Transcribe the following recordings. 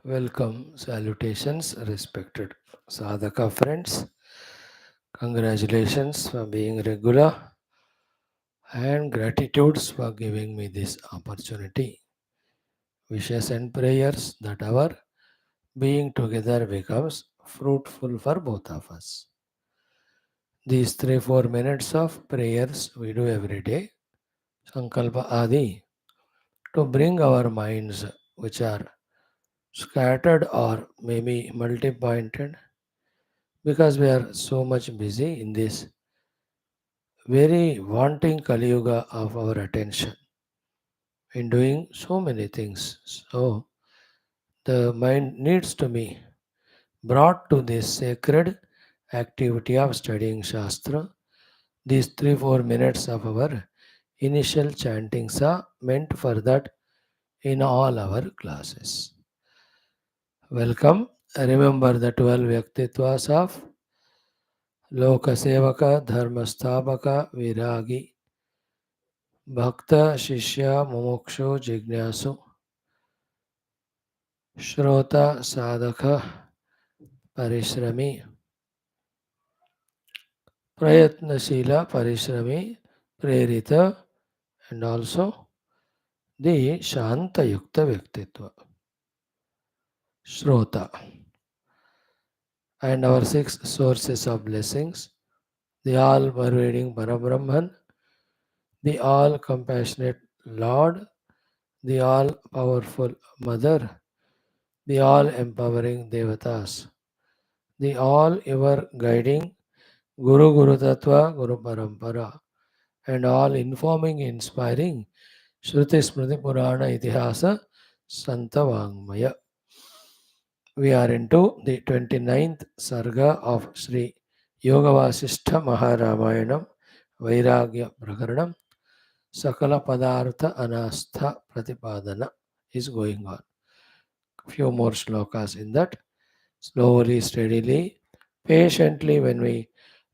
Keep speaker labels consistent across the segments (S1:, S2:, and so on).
S1: Welcome, salutations, respected sadhaka friends. Congratulations for being regular and gratitudes for giving me this opportunity. Wishes and prayers that our being together becomes fruitful for both of us. These 3-4 minutes of prayers we do every day, Sankalpa Adi, to bring our minds, which are scattered or maybe multi-pointed, because we are so much busy in this very wanting Kali Yuga of our attention in doing so many things. So the mind needs to be brought to this sacred activity of studying Shastra. These 3-4 minutes of our initial chantings are meant for that in all our classes. Welcome. Remember the 12 Vyaktitvas of Lokasevaka, Dharmasthabaka, Viragi, Bhakta, Shishya, Mumukshu, Jignasu, Shrota, Sadhaka, Parishrami, Prayatnashila, Parishrami, Prerita, and also the Shanta Yukta Vyaktitva, Shrota, and our 6 sources of blessings, the all pervading Parabrahman, the all compassionate Lord, the all powerful Mother, the all empowering Devatas, the all ever guiding Guru Tattva, Guru Parampara, and all informing, inspiring Shruti Smriti Purana Itihasa Santa Vangmaya. We are into the 29th Sarga of Sri Yoga Vaashishtha Maha Ramayanam Vairagya Prakaranam SAKALA PADAARTHA ANAASTHA PRATHIPAADANA is going on. Few more shlokas in that. Slowly, steadily, patiently, when we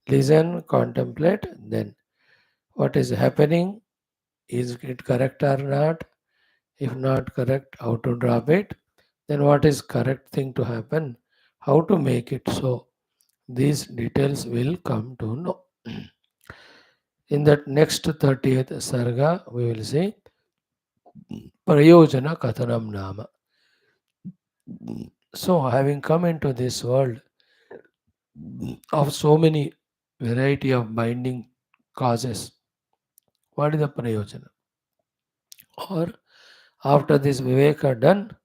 S1: listen, contemplate, then what is happening, is it correct or not? If not correct, how to drop it? Then what is correct thing to happen? How to make it so? These details will come to know. In that next 30th Sarga, we will see Prayojana Kathanam Nama. So, having come into this world of so many variety of binding causes, what is the Prayojana? Or after this Viveka done,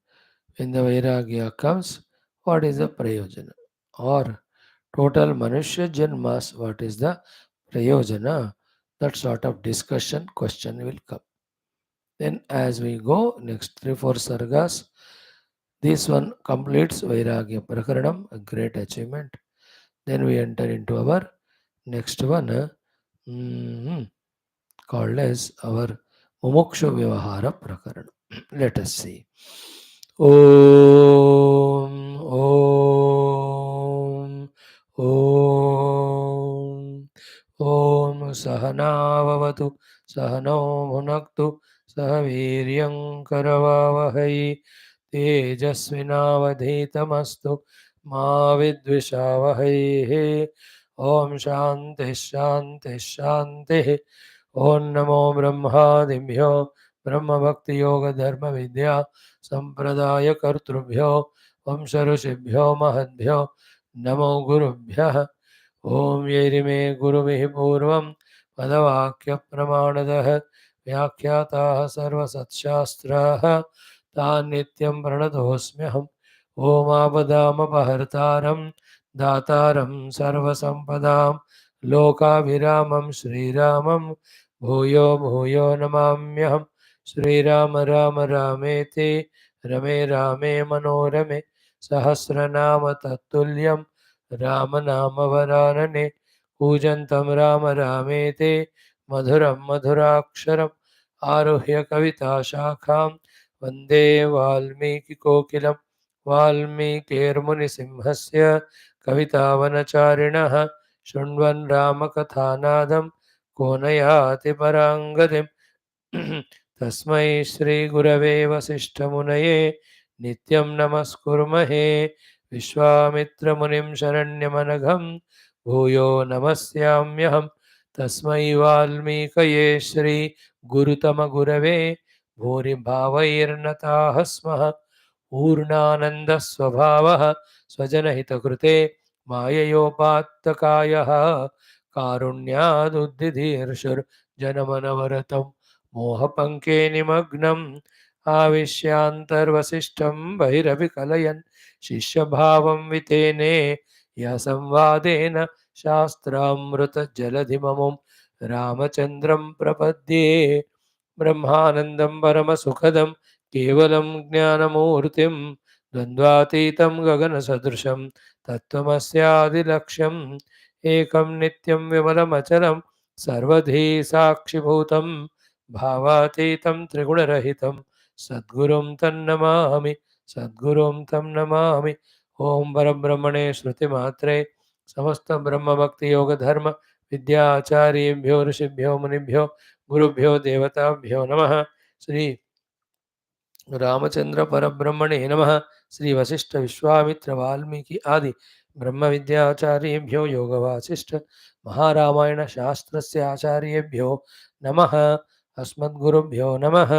S1: when the Vairagya comes, what is the Prayojana? Or total Manushya Janmas, what is the Prayojana? That sort of discussion, question will come. Then as we go, next 3-4 sargas, this one completes Vairagya Prakaranam, a great achievement. Then we enter into our next one, called as our Mumuksha Vyavahara Prakaranam. Let us see. Om, Om, Om, Om Sahanavavatu, Sahano Bhunaktu, Sahaviryam Karavavahai, Tejasvinavadhitamastu, Ma Vidvishavahai, Om Shanti Shanti Shanti, Om Namo Brahmadibhyo, Brahma Bhakti Yoga Dharma Vidya, Sampradaya Kartrubhyo, Vamsa Rishibhyo Mahadbhyo, Namo Gurubhya, Om Yerime Guruvihi Purvam, Padavakya Pramanadaha, Vyakyataha Sarva Satshastraha, Tan Nityam Pranadosmyaham, Om Abadama Pahartaram, Dataram Sarva Sampadam, Loka Viramam Sri Ramam, Bhuyo Bhuyo Namamyaham, Sri Rama Rama Ramete, Rame Rame Manorame, Sahasranama Tatulyam, Rama Nama Varanane, Pujantam Rama Ramete, Madhuram Madhuraksharam, Aruhya Kavita Shakham, Vande Valmiki Kokilam, Valmikirmuni Simhasya, Kavita Vanacharinaha, Shunvan Rama Kathanadam, Konayati Parangadim, Tasmai Shri Gurave Vasishthamunaya नित्यं नमस्कुर्महे विश्वामित्रमुनिं शरण्यमनघं भूयो नमस्याम्यहं तस्मै वाल्मीकये श्री गुरुतमगुरवे भूरिभावैर्नताः स्मः पूर्णानन्दस्वभावः स्वजनहितकृते माययोपात्तकायः कारुण्यादुद्धिधीर्षुर्जनमनवरतं मोहपङ्के निमग्नम् आविश्यान्तर्वसिष्ठं बहिरभिकलयन् शिष्यभावं वितेने यसंवादेन शास्त्रामृतजलधिममुं रामचन्द्रं प्रपद्ये ब्रह्मानन्दं परमसुखदं केवलं ज्ञानमूर्तिं द्वन्द्वातीतं गगनसदृशं तत्त्वमस्यादिलक्ष्यम् एकं नित्यं विमलमचलं सर्वधी साक्षिभूतं भावातीतं त्रिगुणरहितं सद्गुरुं तन्नमामि सद्गुरुं तं नमामि ओं परब्रह्मणे श्रुतिमात्रे समस्त ब्रह्मभक्ति योग धर्म विद्याचार्येभ्यो ऋषिभ्यो मुनिभ्यो गुरुभ्यो देवताभ्यो नमः श्री रामचंद्र परब्रह्मणे नमः श्री वशिष्ठ विश्वामित्र वाल्मीकि आदि ब्रह्म विद्याचार्येभ्यो योग वासिष्ठ महारामायण शास्त्रस्य आचार्येभ्यो नमः अस्मद्गुरुभ्यो नमः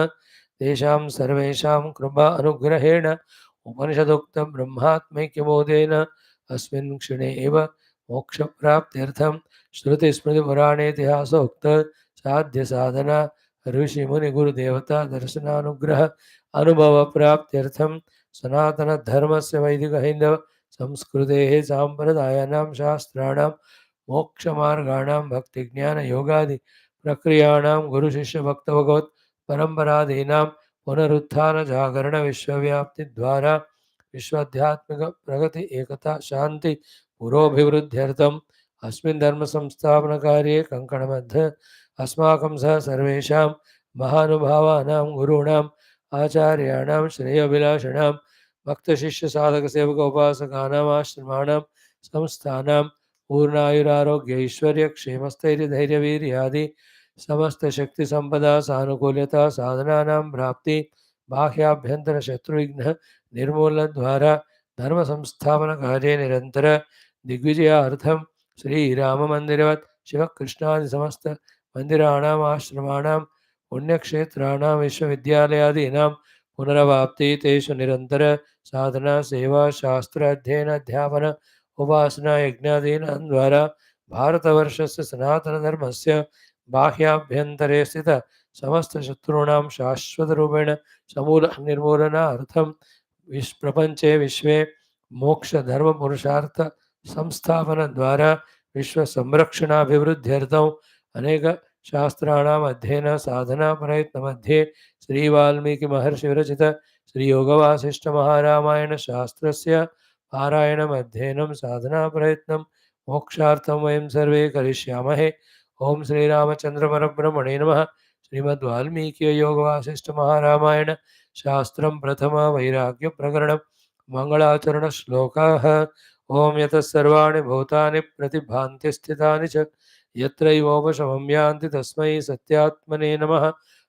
S1: तेषां सर्वेषां कृपा अनुग्रहेण उपनिषदुक्त ब्रह्मात्मैक्यबोधेन अस्मिन् क्षणे एव मोक्षप्राप्त्यर्थं श्रुतिस्मृतिपुराणेतिहासोक्त साध्य साधना ऋषिमुनिगुरुदेवता दर्शनानुग्रह अनुभव प्राप्त्यर्थं सनातनधर्मस्य वैदिकहैन्दव संस्कृतेः साम्प्रदायानां शास्त्राणां मोक्षमार्गाणां भक्तिज्ञानयोगादि प्रक्रियाणां गुरुशिष्यभक्तभगवत् परम्परादीनां पुनरुत्थानजागरणविश्वव्याप्तिद्वारा विश्वाध्यात्मिक प्रगति एकता शांति पुरोभिवृद्ध्यर्थम् अस्मिन् धर्मसंस्थापनकार्ये कङ्कणबद्ध अस्माकं सह सर्वेषां महानुभावानां गुरूणाम् आचार्याणां श्रेयोभिलाषिणां भक्तशिष्यसाधकसेवकोपासकानाम् आश्रमाणां संस्थानां पूर्णायुरारोग्य ऐश्वर्यक्षेमस्थैर्यधैर्यवीर्यादि समस्तशक्तिसम्पदा सानुकूल्यता साधनानां प्राप्ति बाह्याभ्यन्तरशत्रुविघ्न निर्मूलनद्वारा धर्मसंस्थापनकार्ये निरन्तर दिग्विजयार्थं श्रीराममन्दिरवत् शिवकृष्णादि समस्त मन्दिराणाम् आश्रमाणां पुण्यक्षेत्राणां विश्वविद्यालयादीनां पुनरवाप्ति तेषु निरन्तर साधना सेवा शास्त्र अध्ययन अध्यापन उपासना यज्ञादीनां द्वारा भारतवर्षस्य सनातनधर्मस्य बाह्याभ्यन्तरे स्थित समस्तशत्रूणां शाश्वतरूपेण समूल निर्मूलनार्थं प्रपञ्चे विश्वे मोक्षधर्मपुरुषार्थ संस्थापनद्वारा विश्वसंरक्षणाभिवृद्ध्यर्थम् अनेक शास्त्राणाम् अध्ययन साधना प्रयत्नमध्ये श्रीवाल्मीकिमहर्षिविरचित श्रीयोगवासिष्ठमहारामायण शास्त्रस्य पारायणम् अध्ययनं साधना प्रयत्नं मोक्षार्थं वयं सर्वे करिष्यामहे ओं श्रीरामचन्द्रपरब्रह्मणे नमः श्रीमद्वाल्मीकियोगवासिष्ठमहारामायण शास्त्रं प्रथम वैराग्यप्रकरणं मङ्गलाचरणश्लोकाः ॐ यतः सर्वाणि भूतानि प्रतिभान्तिस्थितानि च यत्रैवोपशमं यान्ति तस्मै सत्यात्मने नमः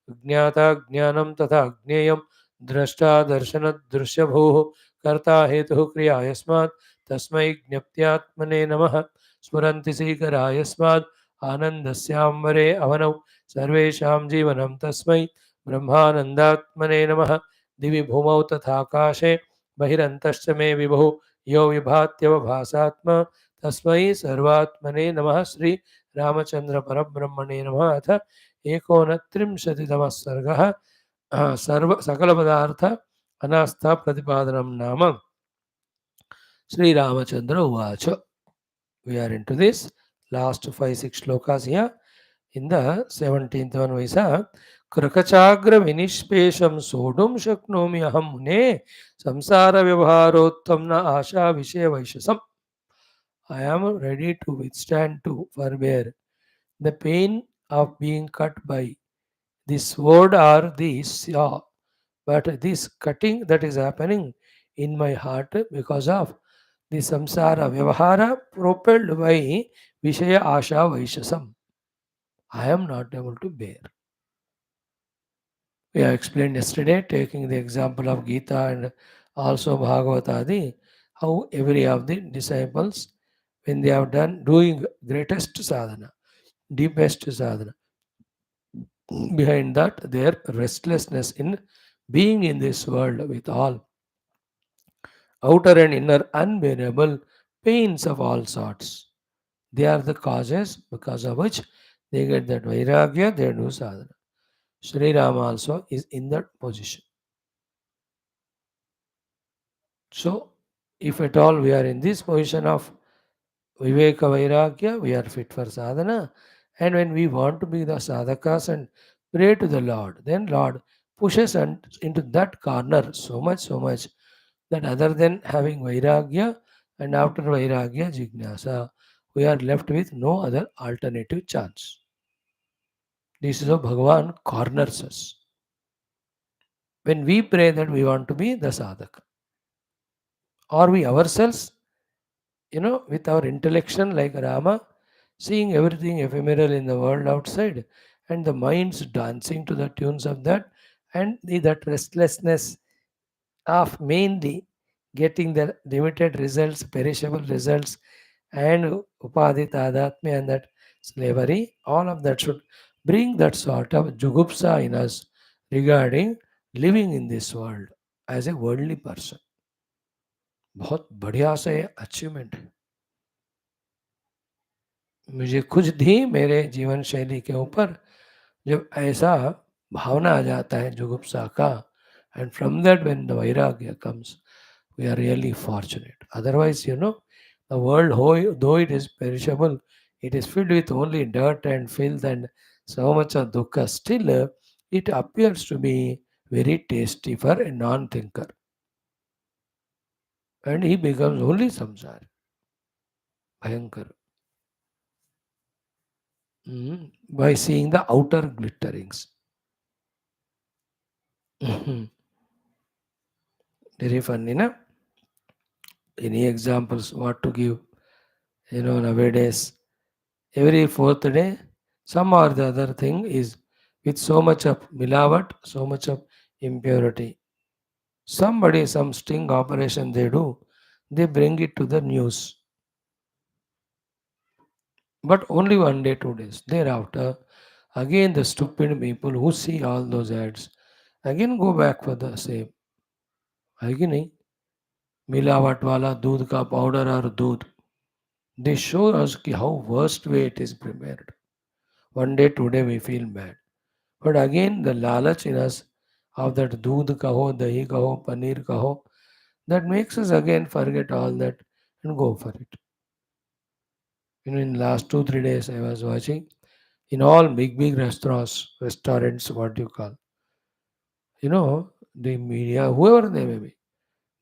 S1: ज्ञाता ज्ञानं तथा ज्ञेयं द्रष्टा दर्शनदृश्यभूः कर्ता हेतुः क्रिया यस्मात् तस्मै ज्ञप्त्यात्मने नमः स्फुरन्ति सीकरा यस्मात् आनन्दस्याम्बरे अवनौ सर्वेषां जीवनं तस्मै ब्रह्मानन्दात्मने नमः दिवि भूमौ तथाकाशे बहिरन्तश्च मे विभुः यो विभात्यवभासात्मा तस्मै सर्वात्मने नमः श्री रामचंद्र परब्रह्मणे नमः अथ 39तमः सर्गः सर्व सकल पदार्थ अनास्था प्रतिपादनं नाम श्री रामचंद्र उवाच we are into this last 5-6 shlokas here in the 17th one we saw कृकचाग्र विनिष्पेषं सोढुं शक्नोमि अहं मुने संसार व्यवहारोत्तम न आशा विषय वैशसम् I am ready to withstand to forbear the pain of being cut by the sword or the saw, but this cutting that is happening in my heart because of the samsara vyavahara propelled by vishaya asha vaishasam, I am not able to bear. We have explained yesterday, taking the example of Gita and also Bhagavatadi, how every of the disciples, when they have done doing greatest sadhana, deepest sadhana, behind that their restlessness in being in this world with all outer and inner unbearable pains of all sorts. They are the causes because of which they get that Vairagya, they do sadhana. Sri Rama also is in that position. So, if at all we are in this position of Viveka Vairagya, we are fit for sadhana. And when we want to be the sadhakas and pray to the Lord, then Lord pushes us into that corner so much that other than having Vairagya and after Vairagya Jignasa, we are left with no other alternative chance. This is how Bhagavan corners us. When we pray that we want to be the sadhaka, or we ourselves, with our intellection like Rama, seeing everything ephemeral in the world outside, and the minds dancing to the tunes of that, and that restlessness of mainly getting the limited results, perishable results, and upadhi tadatmya and that slavery, all of that should bring that sort of jugupsa in us regarding living in this world as a worldly person. बहुत बढ़िया सा ये achievement है. मुझे खुद भी मेरे जीवन शैली के ऊपर जब ऐसा भावना आ जाता है जुगुप्सा का, and from that when the वैराग्य comes, we are really fortunate. Otherwise, the world, though it is perishable, it is filled with only dirt and filth and so much of dukkha. Still, it appears to be very tasty for a non-thinker. And he becomes only samsar. Bhayankar. By seeing the outer glitterings. Very funny, na? Any examples what to give? Nowadays, every fourth day, some or the other thing is with so much of milavat, so much of impurity. Somebody, some sting operation they do, they bring it to the news. But only 1 day, 2 days. Thereafter, again the stupid people who see all those ads, again go back for the same. Again, मिलावट वाला दूध का powder और दूध. They show us how worst way it is prepared. 1 day, 2 day we feel bad. But again the lalach in us of that doodh kaho, dahi kaho, paneer kaho, that makes us again forget all that and go for it. In last 2 3 days I was watching in all big restaurants, what you call, the media, whoever they may be,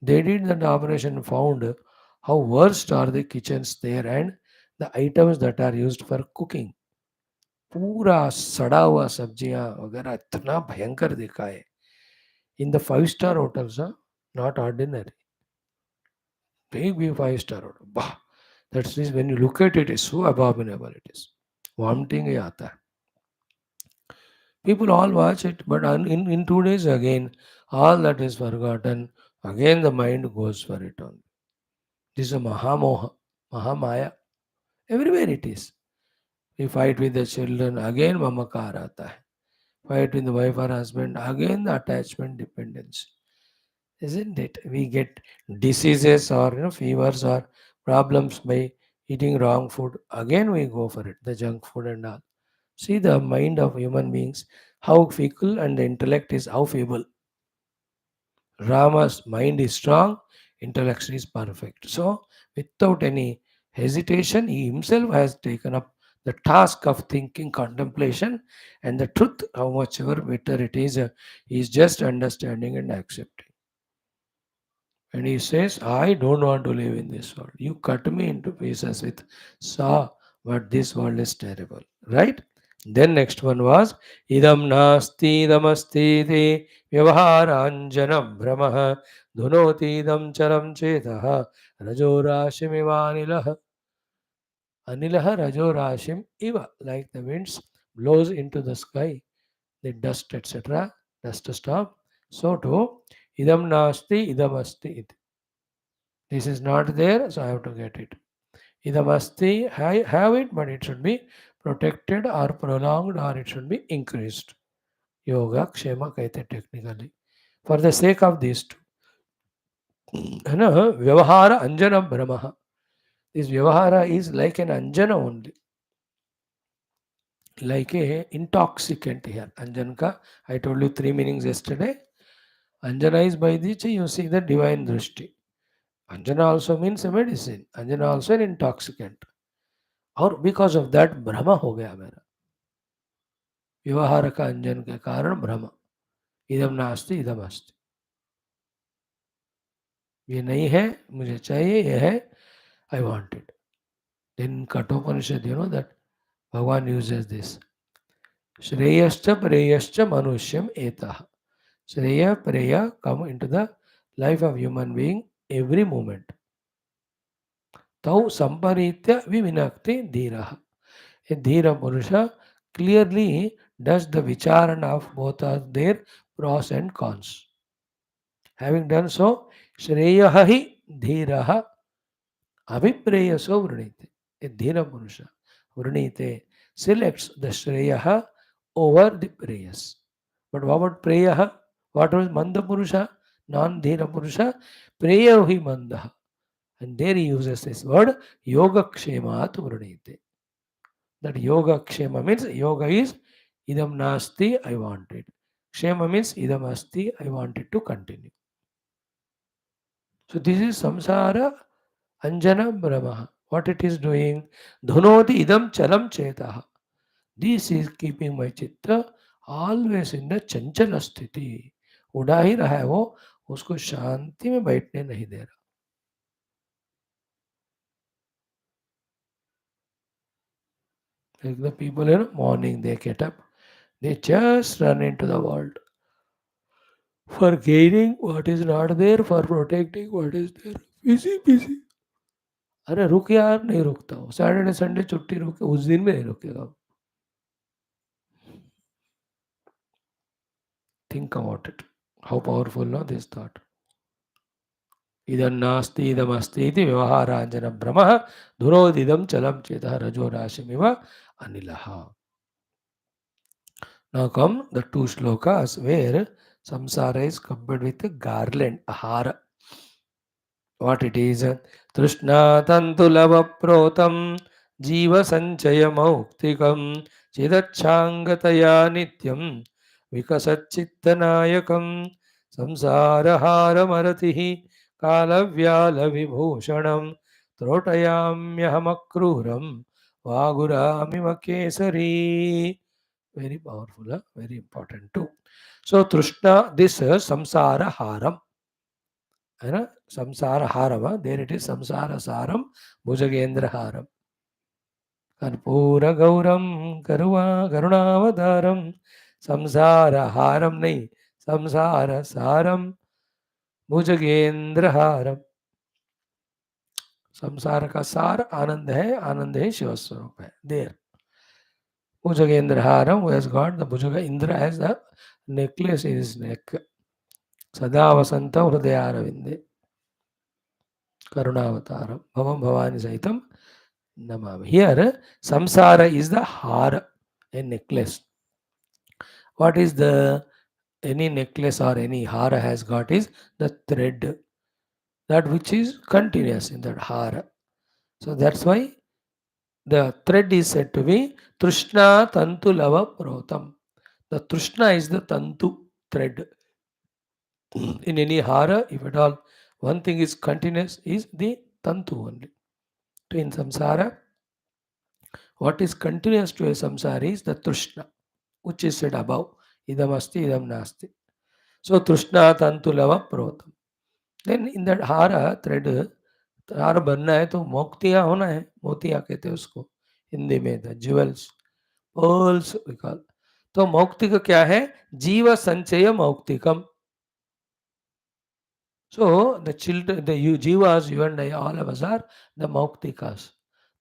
S1: they did that operation, found how worst are the kitchens there and the items that are used for cooking. पूरा सड़ा हुआ सब्जियां वगैरह इतना भयंकर दिखा है in the 5 star hotels, huh? Not ordinary. Big 5 star hotel. Bah, that's this, when you look at it, it's so abominable it is. Vomiting ही आता है. People all watch it, but in 2 days again, all that is forgotten. Again the mind goes for it on. This is a Mahamoha, Mahamaya. Everywhere it is. We fight with the children, again mamakar aata hai. Fight with the wife or husband, again the attachment dependence. Isn't it? We get diseases or fevers or problems by eating wrong food. Again we go for it, the junk food and all. See the mind of human beings, how fickle, and the intellect is how feeble. Rama's mind is strong, intellect is perfect. So, without any hesitation, he himself has taken up the task of thinking, contemplation, and the truth, how much ever better it is just understanding and accepting. And he says, I don't want to live in this world. You cut me into pieces with saw, but this world is terrible. Right? Then next one was idam nasti idamasti te vyavaharanjanam brahmah dhunoti idam charam chetaha rajorashimiva anilah rajorashim iva, like the winds blows into the sky, the dust, etc. Just to stop. So too, idam nasti, idam asti. This is not there, so I have to get it. Idam asti, I have it, but it should be protected or prolonged or it should be increased. Yoga, Kshema कहते technically. For the sake of these two. है ना व्यवहार अंजन भ्रम this vyavahara is like an anjana only, like a intoxicant here. Anjan ka, I told you three meanings yesterday. Anjana is by which you see the divine drishti. Anjana also means a medicine. Anjana also an intoxicant. और because of that भ्रम हो गया मेरा व्यवहार का अंजन के कारण भ्रम इदम नास्ति इदम अस्ति ये नहीं है मुझे चाहिए ये है I want it. Then Kathopanishad, you know that Bhagavan uses this. Shreyascha preyascha manusyam etah. Shreya, Preya come into the life of human being every moment. Tau samparitya vivinakti dhiraha. A dhira purusha clearly does the vicharana of both of their pros and cons. Having done so, Shreyaha hi dhiraha abhipreyaso vrinite. A dhira purusha vrinite selects the Shreyaha over the preyas. But what about preyaha? What was manda purusha? Non-dhira purusha? Preya hi manda. And there he uses this word yoga kshemat vrinite. That yoga kshema means yoga is idam nasti, I want it. Kshema means idam asti, I want it to continue. So this is samsara anjana brahma. What it is doing? Dhunoti idam chalam chetaha. This is keeping my chitta always in the chanchal sthiti. उड़ा ही रहा है वो उसको शांति में बैठने नहीं दे रहा. Like the people in the morning they get up, they just run into the world for gaining what is not there, for protecting what is there. Busy, busy. अरे रुक यार नहीं रुकता हो सैटरडे संडे छुट्टी रुके उस दिन में नहीं रुकेगा. Think about it. How powerful no this thought. इदन्नास्ति इदमस्ति इति व्यवहारांजन भ्रमः धुरोदिदं चलं चेतः रजो राशिमिव अनिलः. Now come the two shlokas where samsara is compared with a garland, a hara. What it is? Trishna tantulava protam jiva sanchaya mauktikam chidachangataya nityam vikasachittanayakam samsara hara maratihi कालव्याल विभूषणम त्रोटयाम्यहमक्रूरम वागुरामिव Kesari. Very powerful, very important too. So Trishna, this samsara haram. Samsara haram, there it is samsara saram, bhujagendra haram. Karpura gauram karunavadaram samsara haram nahi, samsara saram भुजगेंद्र हारम. संसार का सार आनंद है शिव स्वरूप है. देर भुजगेंद्र हारम who has got the Bhujaga Indra has the necklace in his neck. सदा वसंत हृदयारविंदे करुणावतारम भवम Bhavani सहितम Namami. Here samsara is the hara, a necklace. What is the any necklace or any hara has got is the thread, that which is continuous in that hara. So that's why the thread is said to be Trishna Tantu Lava Protam. The Trishna is the Tantu thread. In any hara, if at all one thing is continuous, is the Tantu only. So in samsara, what is continuous to a samsara is the Trishna, which is said above. Idam asti, idam nasti. So Trishna Tantu Lava Protam. Then in that hara thread, हार बनना है तो मोक्तिया होना है. मोतिया कहते हैं उसको हिंदी में, द ज्वेल्स पर्ल्स विकॉल. तो मौक्तिक क्या है? जीव संचय मौक्तिकम. So the children, the jivas, you and I, all of us are the mauktikas,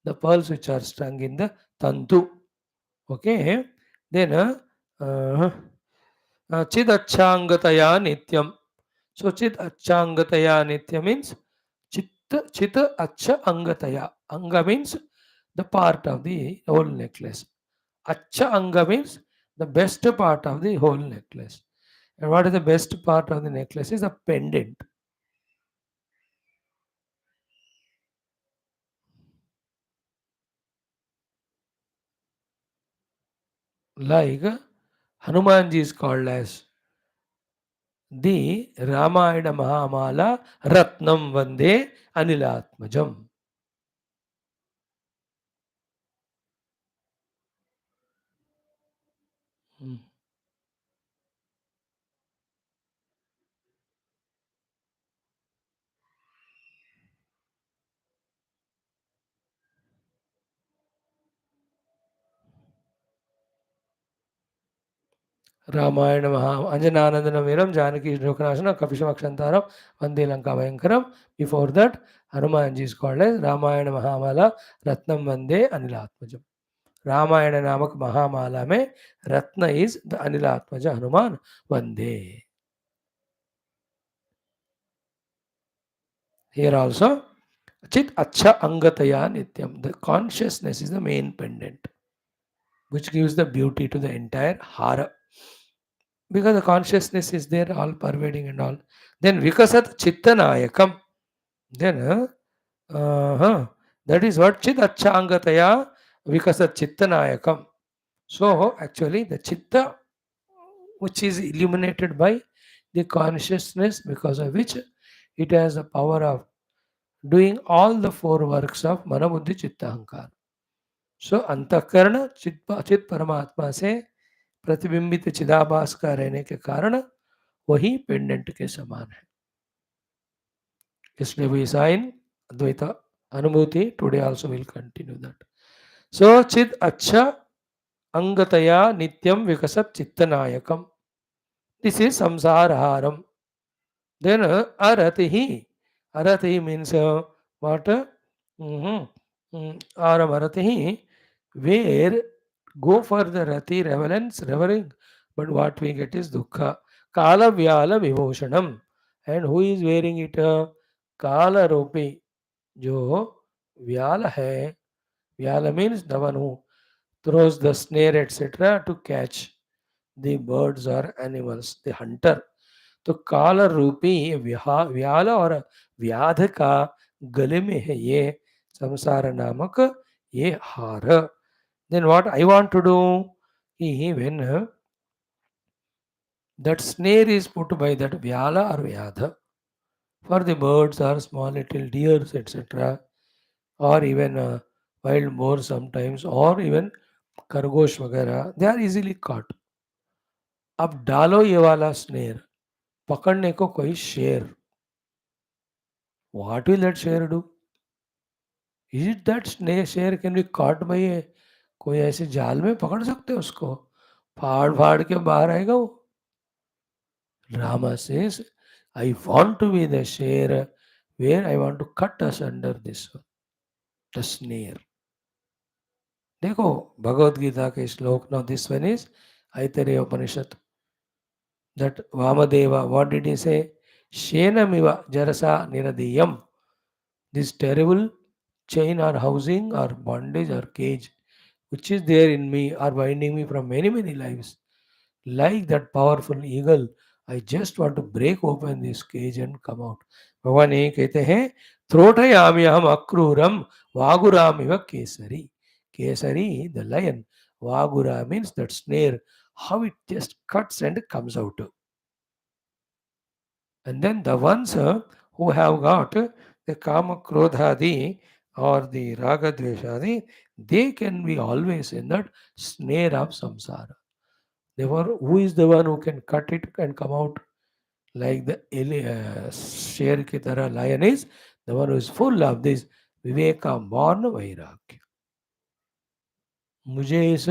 S1: the pearls which are strung in the tantu. Okay, then Chid Achangataya Nityam. So Chid Achangataya Nitya means Chita Acha Angataya. Anga means the part of the whole necklace. Acha Anga means the best part of the whole necklace. And what is the best part of the necklace is the pendant. Like Hanumanji is called as the Ramayana Mahamala Ratnam Vande Anilatmajam. Hmm. Ramayana Maha Anjananandana Viram Janaki Lokanaşana Kapishamakshantaram Vande Lanka Bhayankaram. Before that, Hanumanji is called as Ramayana Mahamala Ratnam Vande Anilatmajam. Ramayan नामक महामाला में रत्न is the अनिलात्मज हनुमान वंदे. Here also, Chit Acha Angataya Nityam. The consciousness is the main pendant, which gives the beauty to the entire hara. Because the consciousness is there, all pervading and all. Then Vikasat Chittanayakam. Then that is what Chit Acha Angataya Vikasat Chittanayakam. So actually the Chitta, which is illuminated by the consciousness, because of which it has the power of doing all the four works of Mana Buddhi Chitta Ahankara. सो अंतःकरण चित परमात्मा से प्रतिबिंबित चिदाभास का रहने के कारण वही पेंडेंट के समान है. इसलिए we sign Advaita अनुभूति. Today also will continue that. So चिद अच्छा अंगतया नित्यम विकसत चित्तनायकम. This is samsara haram. Then aratihi. Aratihi means what? Aram aratihi. Where go for the rati reveling, but what we get is dukkha. Kala vyala vibhushanam. And who is wearing it? Kala ropi. जो vyala hai. Vyala means the one who throws the snare etc. to catch the birds or animals, the hunter. तो काल रूपी व्याल और व्याध का गले में है ये संसार नामक ये हार. Then what I want to do, when that snare is put by that vyala or vyadha for the birds or small little deers etc., or even wild boar sometimes, or even खरगोश वगैरह, they are easily caught. अब डालो ये वाला snare, पकड़ने को कोई शेर. What will that share do? Is it that share can be caught by a कोई ऐसे जाल में पकड़ सकते हो उसको? फाड़ फाड़ के बाहर आएगा वो. Rama says, I want to be the share where I want to cut us under this one, the snare. देखो भगवद गीता के श्लोक. Now this one is Aitareya Upanishad. That Vamadeva, what did he say? Shenamiva jarasa niradiyam. This terrible chain or housing or bondage or cage which is there in me or binding me from many, many lives. Like that powerful eagle, I just want to break open this cage and come out. भगवान ये कहते हैं त्रोटयामि अहम अक्रूरम वागुरामिव Kesari. Kesari, the lion. Vagura means that snare, how it just cuts and comes out. And then the ones who have got the kama krodhadi or the raga dveshadi, they can be always in that snare of samsara. Therefore, who is the one who can cut it and come out? Like the sher ki tarah lion is the one who is full of this viveka born vairagya. मुझे इस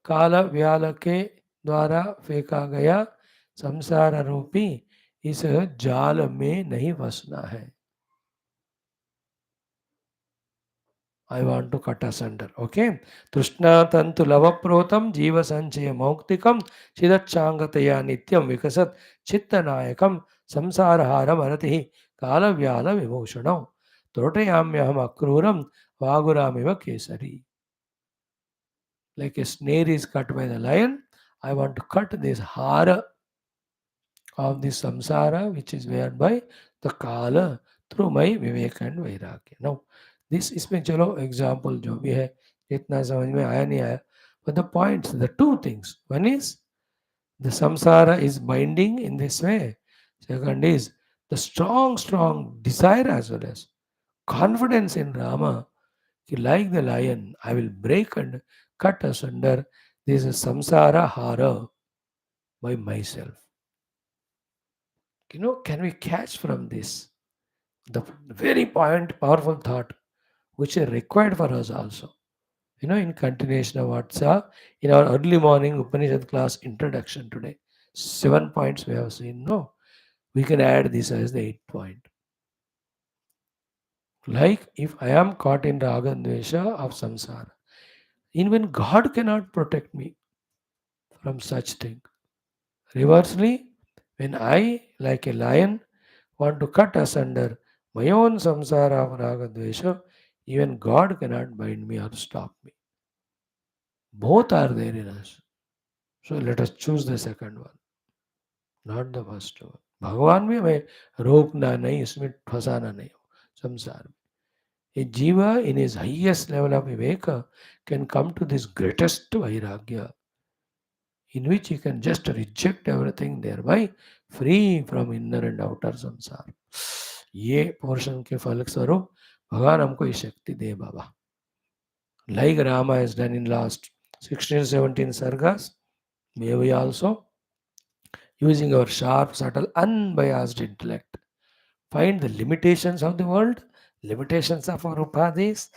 S1: काला व्याल के द्वारा फेंका गया संसार रूपी इस जाल में नहीं फंसना है. I want to cut asunder. Okay. Trishna tantu lavaprotam jiva sanchaya mauktikam shidachangataya nityam vikasat chittanayakam samsaraharam aratihi kalavyala vibhushanam trotayamyaham akruram vaguramiva kesari. Like a snare is cut by the lion, I want to cut this hara of the samsara which is weared by the kala through my vivek and vairagya. Now, this इसमें चलो example जो भी है इतना समझ में आया नहीं आया, but the points, the two things, one is the samsara is binding in this way, second is the strong desire as well as confidence in Rama, like the lion I will break and cut asunder this samsara hara by myself. Can we catch from this the very powerful thought which is required for us also? In continuation of what's in our early morning Upanishad class introduction today, 7 points we have seen. No, we can add this as the 8th point. Like if I am caught in raga and dvesha of samsara, even God cannot protect me from such thing. Reversely, when I, like a lion, want to cut asunder my own samsara of raga dvesha, even God cannot bind me or stop me. Both are there in us. So let us choose the second one, not the first one. भगवान भी हमें रोकना नहीं, इसमें फंसाना नहीं हो संसार में. A jiva in his highest level of viveka can come to this greatest vairagya, in which he can just reject everything, thereby free from inner and outer samsara. ये पोर्शन के फल स्वरूप भगवान हमको ये शक्ति दे बाबा. Like Rama has done in last 16-17 sargas, may we also, using our sharp, subtle, unbiased intellect, find the limitations of the world, limitations of our upadhis,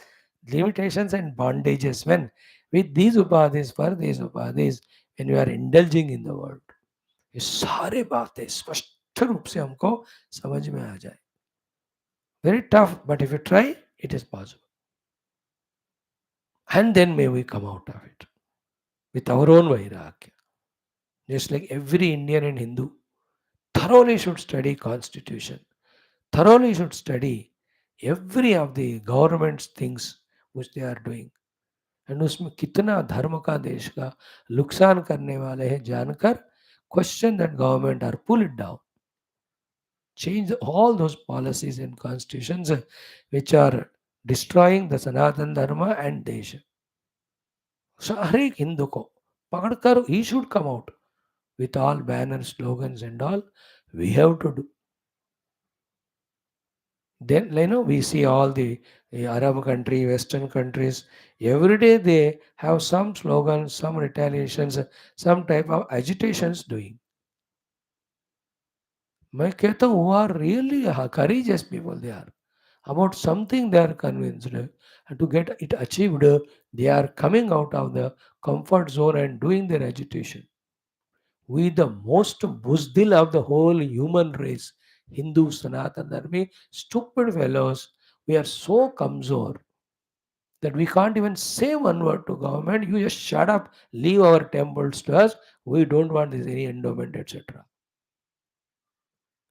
S1: limitations and bondages when with these upadhis, for these upadhis, when we are indulging in the world. ये सारे बातें स्पष्ट रूप से हमको समझ में आ जाए. Very tough, but if you try, it is possible. And then may we come out of it with our own vairagya. Just like every Indian and Hindu thoroughly should study constitution, thoroughly should study every of the government's things which they are doing. And उसमें कितना धर्म का देश का नुकसान करने वाले हैं जानकर question that government are pull it down, change all those policies and constitutions which are destroying the Sanatan Dharma and Desha. So हर एक हिंदू को पकड़कर he should come out with all banners, slogans and all. We have to do. Then we see all the Arab country, Western countries, every day they have some slogans, some retaliations, some type of agitations doing. मैं कहता हूँ who are really courageous people they are. About something they are convinced and to get it achieved, they are coming out of the comfort zone and doing their agitation. We the most buzdil of the whole human race, Hindu, Sanatan Dharmi, stupid fellows, we are so kamzor that we can't even say one word to government. You just shut up, leave our temples to us. We don't want this any endowment, etc.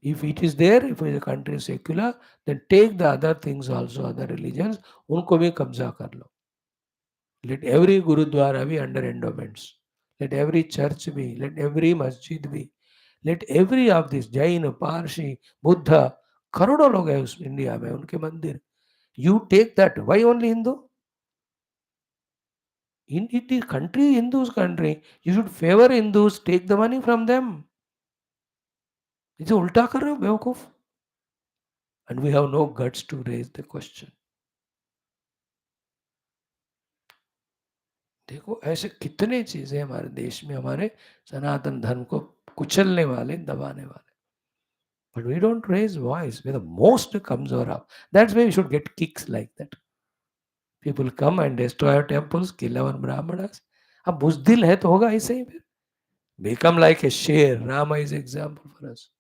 S1: If it is there, if the country is secular, then take the other things also, other religions, unko bhi kabza kar lo. Let every Gurudwara be under endowments. Let every church be, let every masjid be. Let every of this Jain, Parsi, Buddha, करोड़ों लोग हैं उस India में उनके मंदिर. You take that. Why only Hindu? In it is country, Hindus country. You should favor Hindus, take the money from them. इसे उल्टा कर रहे हो बेवकूफ. And we have no guts to raise the question. देखो ऐसे कितने चीजें हमारे देश में हमारे सनातन धर्म को कुचलने वाले, दबाने वाले. But we don't raise voice. We're the most comes over up. That's why we should get kicks like that. People come and destroy our temples, kill our brahmanas. अब बुजदिल है तो होगा ऐसे ही फिर. Become like a share. Rama is example for us.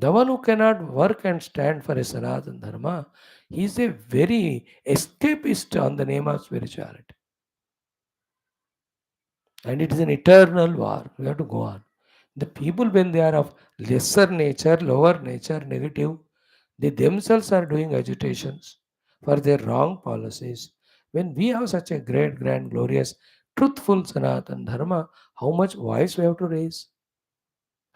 S1: The one who cannot work and stand for a Sanatana Dharma, he is a very escapist on the name of spirituality. And it is an eternal war. We have to go on. The people, when they are of lesser nature, lower nature, negative, they themselves are doing agitations for their wrong policies. When we have such a great, grand, glorious, truthful Sanatan Dharma, how much voice we have to raise?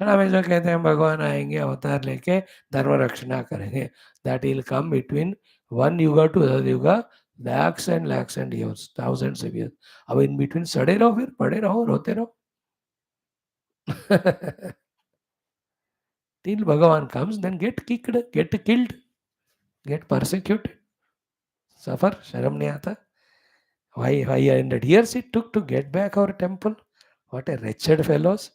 S1: And हमेशा कहते हैं भगवान आएंगे अवतार लेके धर्म रक्षणा करेंगे. That will come between one yuga to other yuga, lakhs and years, thousands of years. अब in between सड़े रहो, फिर पड़े रहो, रोते रहो. Till Bhagavan comes, then get kicked, get killed, get persecuted, suffer, sharam nahi aata. Why 100 years it took to get back our temple? What a wretched fellows.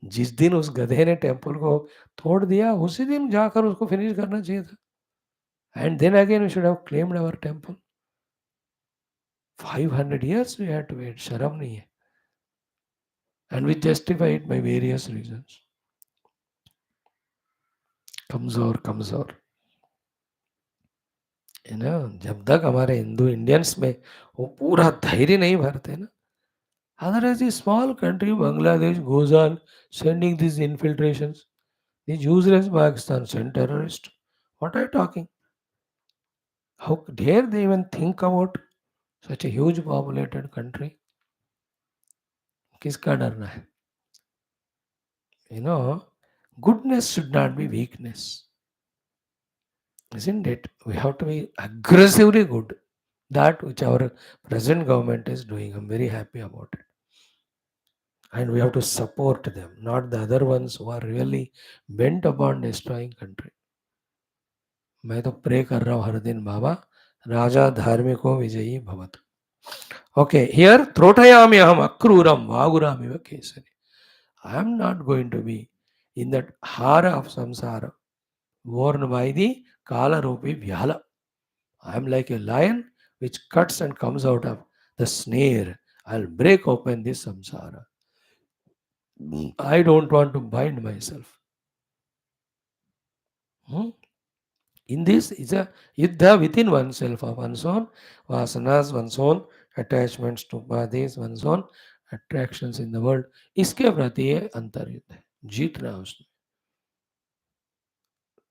S1: जिस दिन उस गधे ने टेम्पल को तोड़ दिया, उसी दिन जाकर उसको फिनिश करना चाहिए था. And then again we should have claimed our temple. 500 years we had to wait. शर्म नहीं है. And we justify it by various reasons. कमजोर. है ना, जब तक हमारे हिंदू इंडियंस में वो पूरा धैर्य नहीं भरते ना, otherwise a small country Bangladesh goes on sending these infiltrations. These useless Pakistan sent terrorists. What are you talking? How dare they even think about such a huge populated country? किसका डरना है? You know, goodness should not be weakness. Isn't it? We have to be aggressively good. That which our present government is doing. I'm very happy about it. And we have to support them, not the other ones who are really bent upon destroying country. मैं तो pray कर रहा हूँ हर दिन बाबा राजा धार्मिको विजयी भवतु. Okay, here Trotayami aham akruram vaguramiva kesari. I am not going to be in that hara of samsara worn by the kala rupi vyala. I am like a lion which cuts and comes out of the snare. I'll break open this samsara. I don't want to bind myself. In this is a yuddha within oneself of one's own vasanas, one's own attachments to upadhis, one's own attractions in the world. इसके प्रति ये अंतर्युद्ध है, जीतना है उसमें.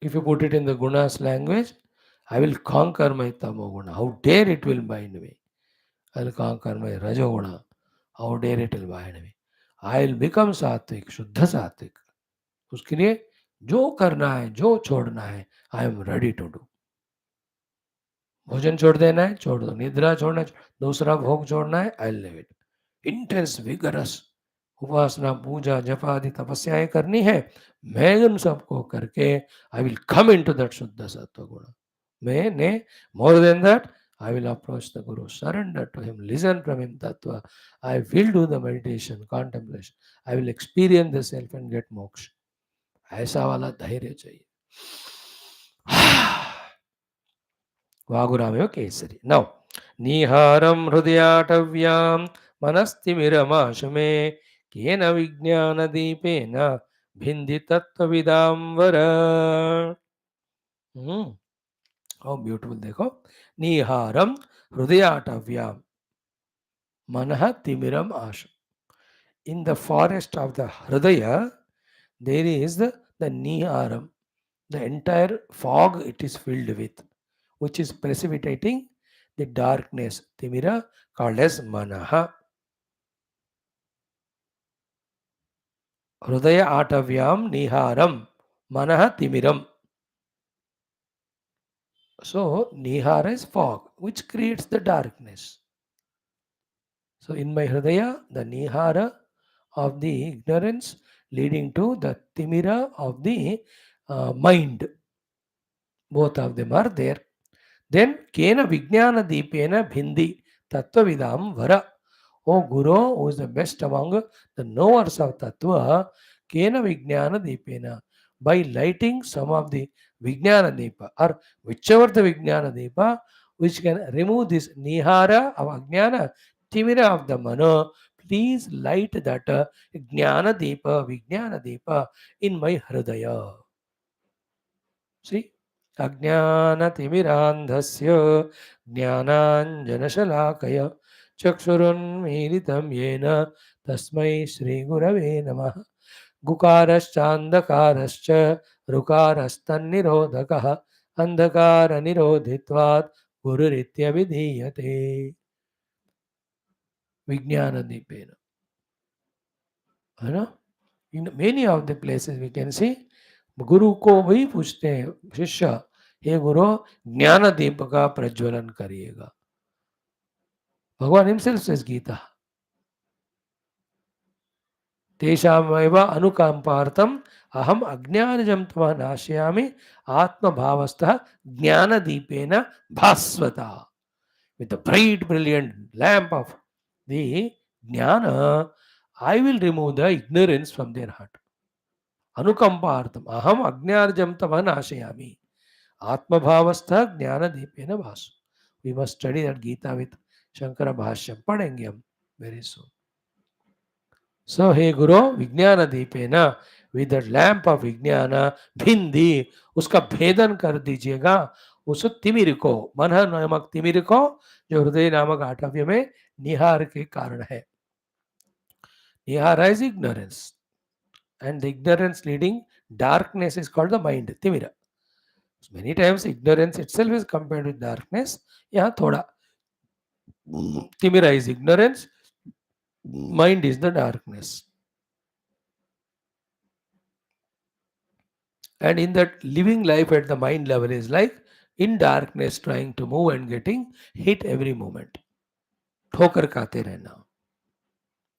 S1: If you put it in the gunas language, I will conquer my tamoguna. How dare it will bind me. I will conquer my rajoguna. How dare it will bind me. I will become सात्विक, शुद्ध सात्विक. उसके लिए जो करना है, जो छोड़ना है, I am ready to do. भोजन छोड़ देना है, छोड़ दो. निद्रा छोड़ना है, दूसरा भोग छोड़ना है, I leave it. Intense vigorous उपासना, पूजा, जप आदि तपस्याएं करनी है. मैं उन सबको करके I will come into that शुद्ध सत्व गुण. मैंने more than that I will approach the Guru, surrender to him, listen from him tattva. I will do the meditation, contemplation. I will experience the self and get moksha. ऐसा वाला धैर्य चाहिए. वागुरामेव Kesari. Now, निहारं हृदयाटव्यां मनस्तिमिरमाशु may cane विज्ञानदीपेन भिन्धि तत्त्वविदाम्बर. How beautiful. देखो, निहारं हृदयाटव्यां मनः तिमिरम आशु. In the forest of the Hridaya, there is the niharam, the entire fog it is filled with, which is precipitating the darkness, timira, called as manaha. Hridaya atavyam niharam, manaha timiram. So, nihara is fog, which creates the darkness. So, in my hridaya, the nihara of the ignorance leading to the timira of the mind. Both of them are there. Then, kena vijnana deepena bhindi tattvavidam vara. O Guru, who is the best among the knowers of tattva, kena vijnana deepena. By lighting some of the vijnana deepa, or whichever the vijnana deepa, which can remove this nihara of ajnana, timira of the mano, please light that jnana deepa, vijnana deepa in my hridaya. See, अज्ञानतिमिरान्धस्य ज्ञानाञ्जनशलाकया चक्षुरुन्मीलितं येन तस्मै श्रीगुरवे नमः. गुकारश्चान्धकारश्च ऋकारस्तन्निरोधकः अन्धकारनिरोधित्वात् गुरुरित्यभिधीयते. विज्ञानदीपेन, है ना? In many of the places we can see, गुरु को वही पूछते हैं शिष्य, हे गुरु ज्ञान दीप का प्रज्वलन करिएगा. भगवान हिमसेल्फ सेज गीता, तेषामेव अनुकंपार्थम अहम अज्ञानजं तमः नाशयामि आत्मभावस्थः ज्ञानदीपेन भास्वता. With the bright brilliant lamp of the jnana, I will remove the ignorance from their heart. Anukampartham aham ajnarjam tama nashayami atmabhavastha jnanadipena vasu. We must study that Gita with Shankara Bhashyam. Padenge hum very soon. So, hey Guru, Vijnana Deepena, with the lamp of Vijnana, भिंदी, उसका भेदन कर दीजिएगा. उस तिमिर को, मन नामक तिमिर को, जो हृदय नामक आठव्य में निहार के कारण है. Nihara is ignorance, and the ignorance leading darkness is called the mind, timira. Many times ignorance itself is compared with darkness. Yeah, thoda. Timira is ignorance, mind is the darkness. And in that living life at the mind level is like in darkness trying to move and getting hit every moment. ठोकर खाते रहना.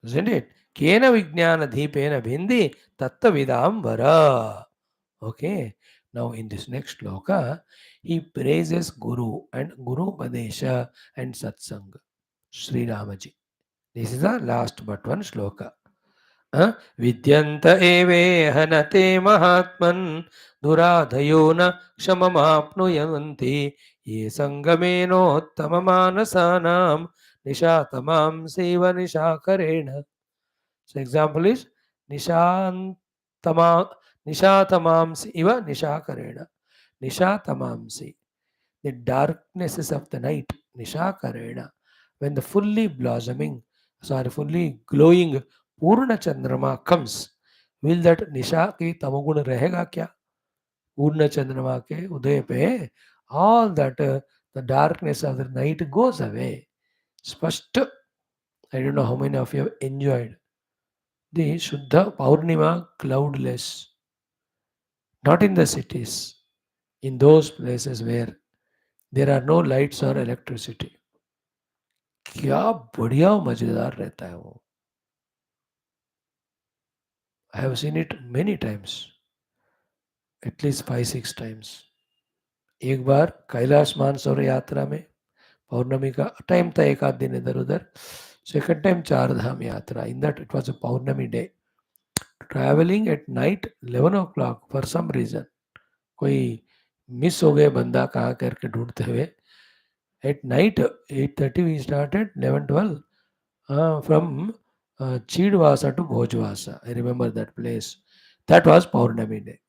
S1: Isn't it? केन विज्ञान दीपेन भिंदी तत्त्वविदाम वरा. Okay. Now in this next shloka, he praises Guru and Guru Padesha and Satsang. Sri Ramaji. This is the last but one shloka. Vidyanta eve hanate mahatman duradhayo na kshamamapnuyanti ye sangameno manasanam nishatamam seva nishakarena. So example is nishatamamsi iva nishakarena. Nishatamamsi, the darknesses of the night, nishakarena, when the fully glowing Purna Chandrama comes, will that nisha ki tamagun rahega kya? Purna Chandrama ke uday pe, all that the darkness of the night goes away. Spashta, I don't know how many of you have enjoyed the Shuddha Paurnima cloudless, not in the cities, in those places where there are no lights or electricity. क्या बढ़िया मजेदार रहता है वो. I have seen it many times, at least 5-6 times. एक बार कैलाश मानसरोवर यात्रा में पौर्णमी का टाइम था, एक आध दिन इधर उधर. सेकंड टाइम 4 धाम यात्रा. In that it was a Paurnami day. Traveling at night 11 o'clock for some reason. कोई मिस हो गए बंदा कहाँ करके ढूंढते हुए. At night 8:30 we started, 11-12 from Chidwasa to Bhojwasa. I remember that place. That was Paurnami day.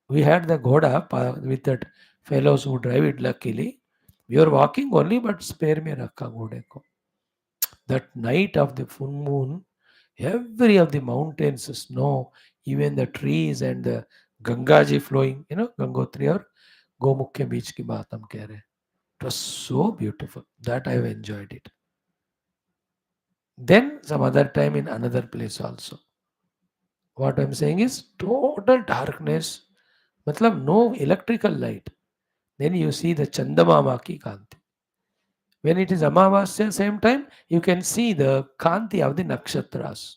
S1: We had the Ghoda with that fellows who drive it luckily. We were walking only, but spare me rakha Ghode ko. That night of the full moon, every of the mountains, snow, even the trees and the Gangaji flowing, Gangotri or Gomukh ke beach ki baat hum keh rahe. It was so beautiful. That I have enjoyed it. Then some other time in another place also. What I am saying is total darkness, matlab no electrical light. Then you see the Chandamama ki Kanti. When it is Amavasya, same time, you can see the Kanti of the Nakshatras.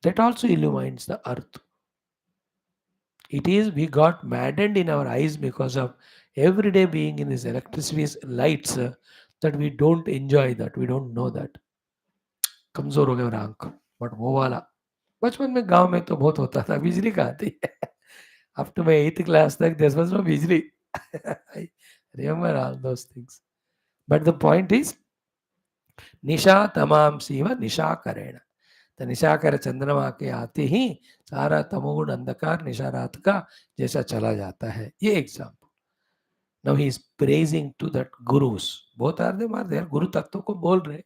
S1: That also illumines the earth. It is, we got maddened in our eyes because of every day being in these electricity lights that we don't enjoy that, we don't know that. कमजोर हो गया आंख. But वो वाला बचपन में गांव में तो बहुत होता था. बिजली कहाँ थी? After my 8th class तक there was no बिजली. I remember all those things. But the point is, nisha tamam siva nisha karena. तो निशाकर चंद्रमा के आते ही सारा तमोगुण अंधकार निशा रात का जैसा चला जाता है. ये example. Now he is praising to that gurus. Both are them are there. Guru Tattva ko bol rahe.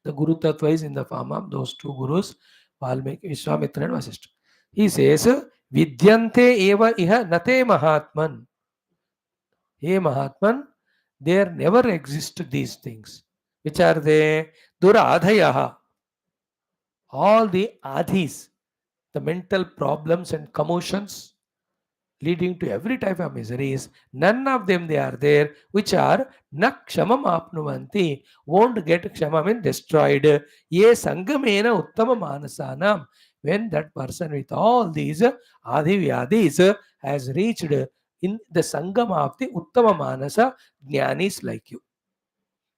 S1: The Guru Tattva is in the form of those two gurus, Valmiki, Vishwamitra and Vaashishtha. He says, Vidyante eva iha nate Mahatman. Hey Mahatman, there never exist these things. Which are they? Duradhayaha. All the adhis, the mental problems and commotions leading to every type of miseries, none of them they are there, which are na kshamam apnuvanti, won't get kshama means destroyed. Ye sangamena uttama manasanam. When that person with all these adi vyadis has reached in the sangama of the uttama manasa, jnanis like you.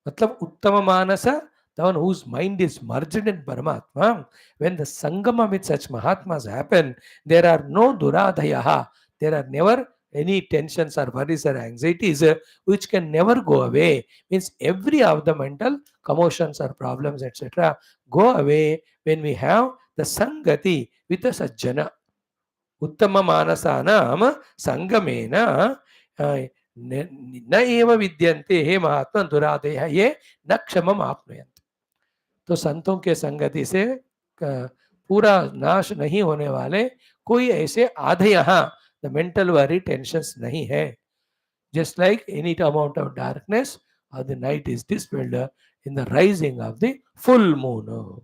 S1: Matlab uttama manasa, the one whose mind is merged in Paramatma. When the sangama with such Mahatmas happen, there are no duradhayaha. There are never any tensions or worries or anxieties which can never go away. Means every of the mental commotions or problems, etc., go away when we have the sangati with the sajjana. Uttama manasanam sangamena न एव विद्यन्ते हे महात्मा दुरादय ये न क्षमम आपनुयन्ते. तो संतों के संगति से पूरा नाश नहीं होने वाले कोई ऐसे आधे यहाँ द मेंटल वरी टेंशंस नहीं है. Just like any amount of darkness और the night is dispelled in the rising of the full moon.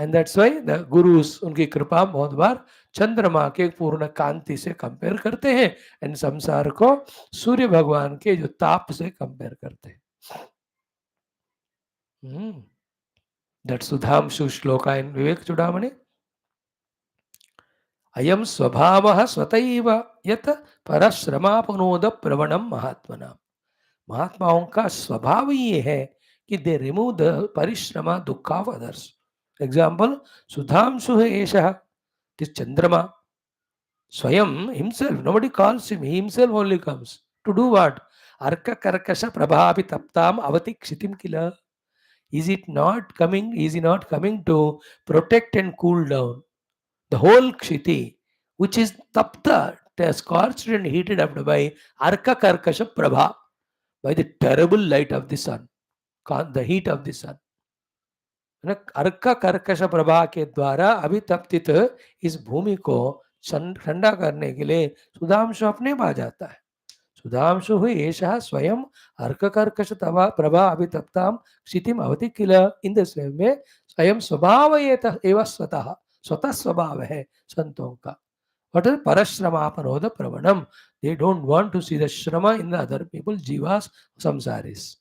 S1: And that's why the gurus उनकी कृपा बहुत बार चंद्रमा के पूर्ण कांति से कंपेयर करते हैं एंड संसार को सूर्य भगवान के जो ताप से कंपेयर करते हैं. दैट सुधांशु श्लोका इन विवेक चूड़ामणि. अयम स्वभावः स्वतैव यत परश्रमापनोद प्रवणम महात्मना. महात्माओं का स्वभाव ये है कि दे रिमूव द परिश्रम दुख ऑफ अदर्स. एग्जाम्पल, सुधांशु एषः, this Chandrama, Swayam himself, nobody calls him, he himself only comes. To do what? Arka Karkasha Prabhapi Taptam Avati Kshitim Kila. Is it not coming? Is he not coming to protect and cool down the whole Kshiti, which is Tapta, scorched and heated up by Arka Karkasha Prabha, by the terrible light of the sun, the heat of the sun. अर्क कर्कश प्रभा के द्वारा अभितप्तित इस भूमि को ठंडा करने के लिए सुधांशु अपने पास जाता है. सुधांशु हुई एषः स्वयं अर्क कर्कश प्रभा अभितप्ताम क्षितिम अवति किल. इन द सेम में स्वयं स्वभाव एवं स्वतः स्वभाव है संतों का. What is parashramapanoda pravanam? They don't want to see the shrama in the other people, jivas, samsaris.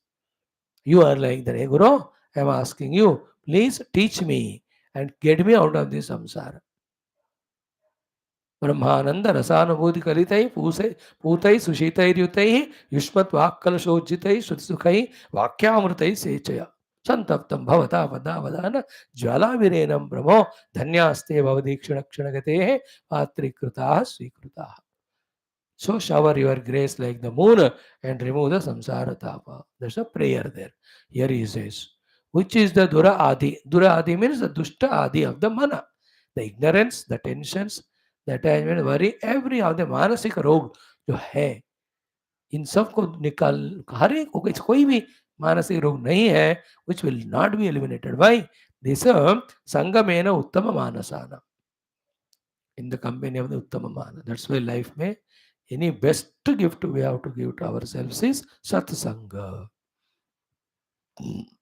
S1: You are like that. Hey Guru, I am asking you, please teach me and get me out of this samsara. ब्रह्मानंद रसानुभूति कलितै पूतै सुशीतैर्युतै युष्मत् वाक्कलशोज्जितै श्रुतिसुखै वाक्यामृतै सेचय संतप्तं भवता पदावदान ज्वालाविरेणं ब्रह्मो धन्यास्ते भवदीक्षण क्षणगतेः पात्रीकृताः स्वीकृताः. So shower your grace like the moon and remove the samsara tapa. There's a prayer there. Here he says, which is the dura adi. Dura adi means the dushta adi of the mana. The ignorance, the tensions, the attachment, worry, every of the मानसिक रोग जो है, इन सब को निकाल, हर एक को कोई भी मानसिक रोग नहीं है, which will not be eliminated by this संगमेन उत्तम मानसाना. In the company of the uttama mana. That's why life में any best gift we have to give to ourselves is satsanga.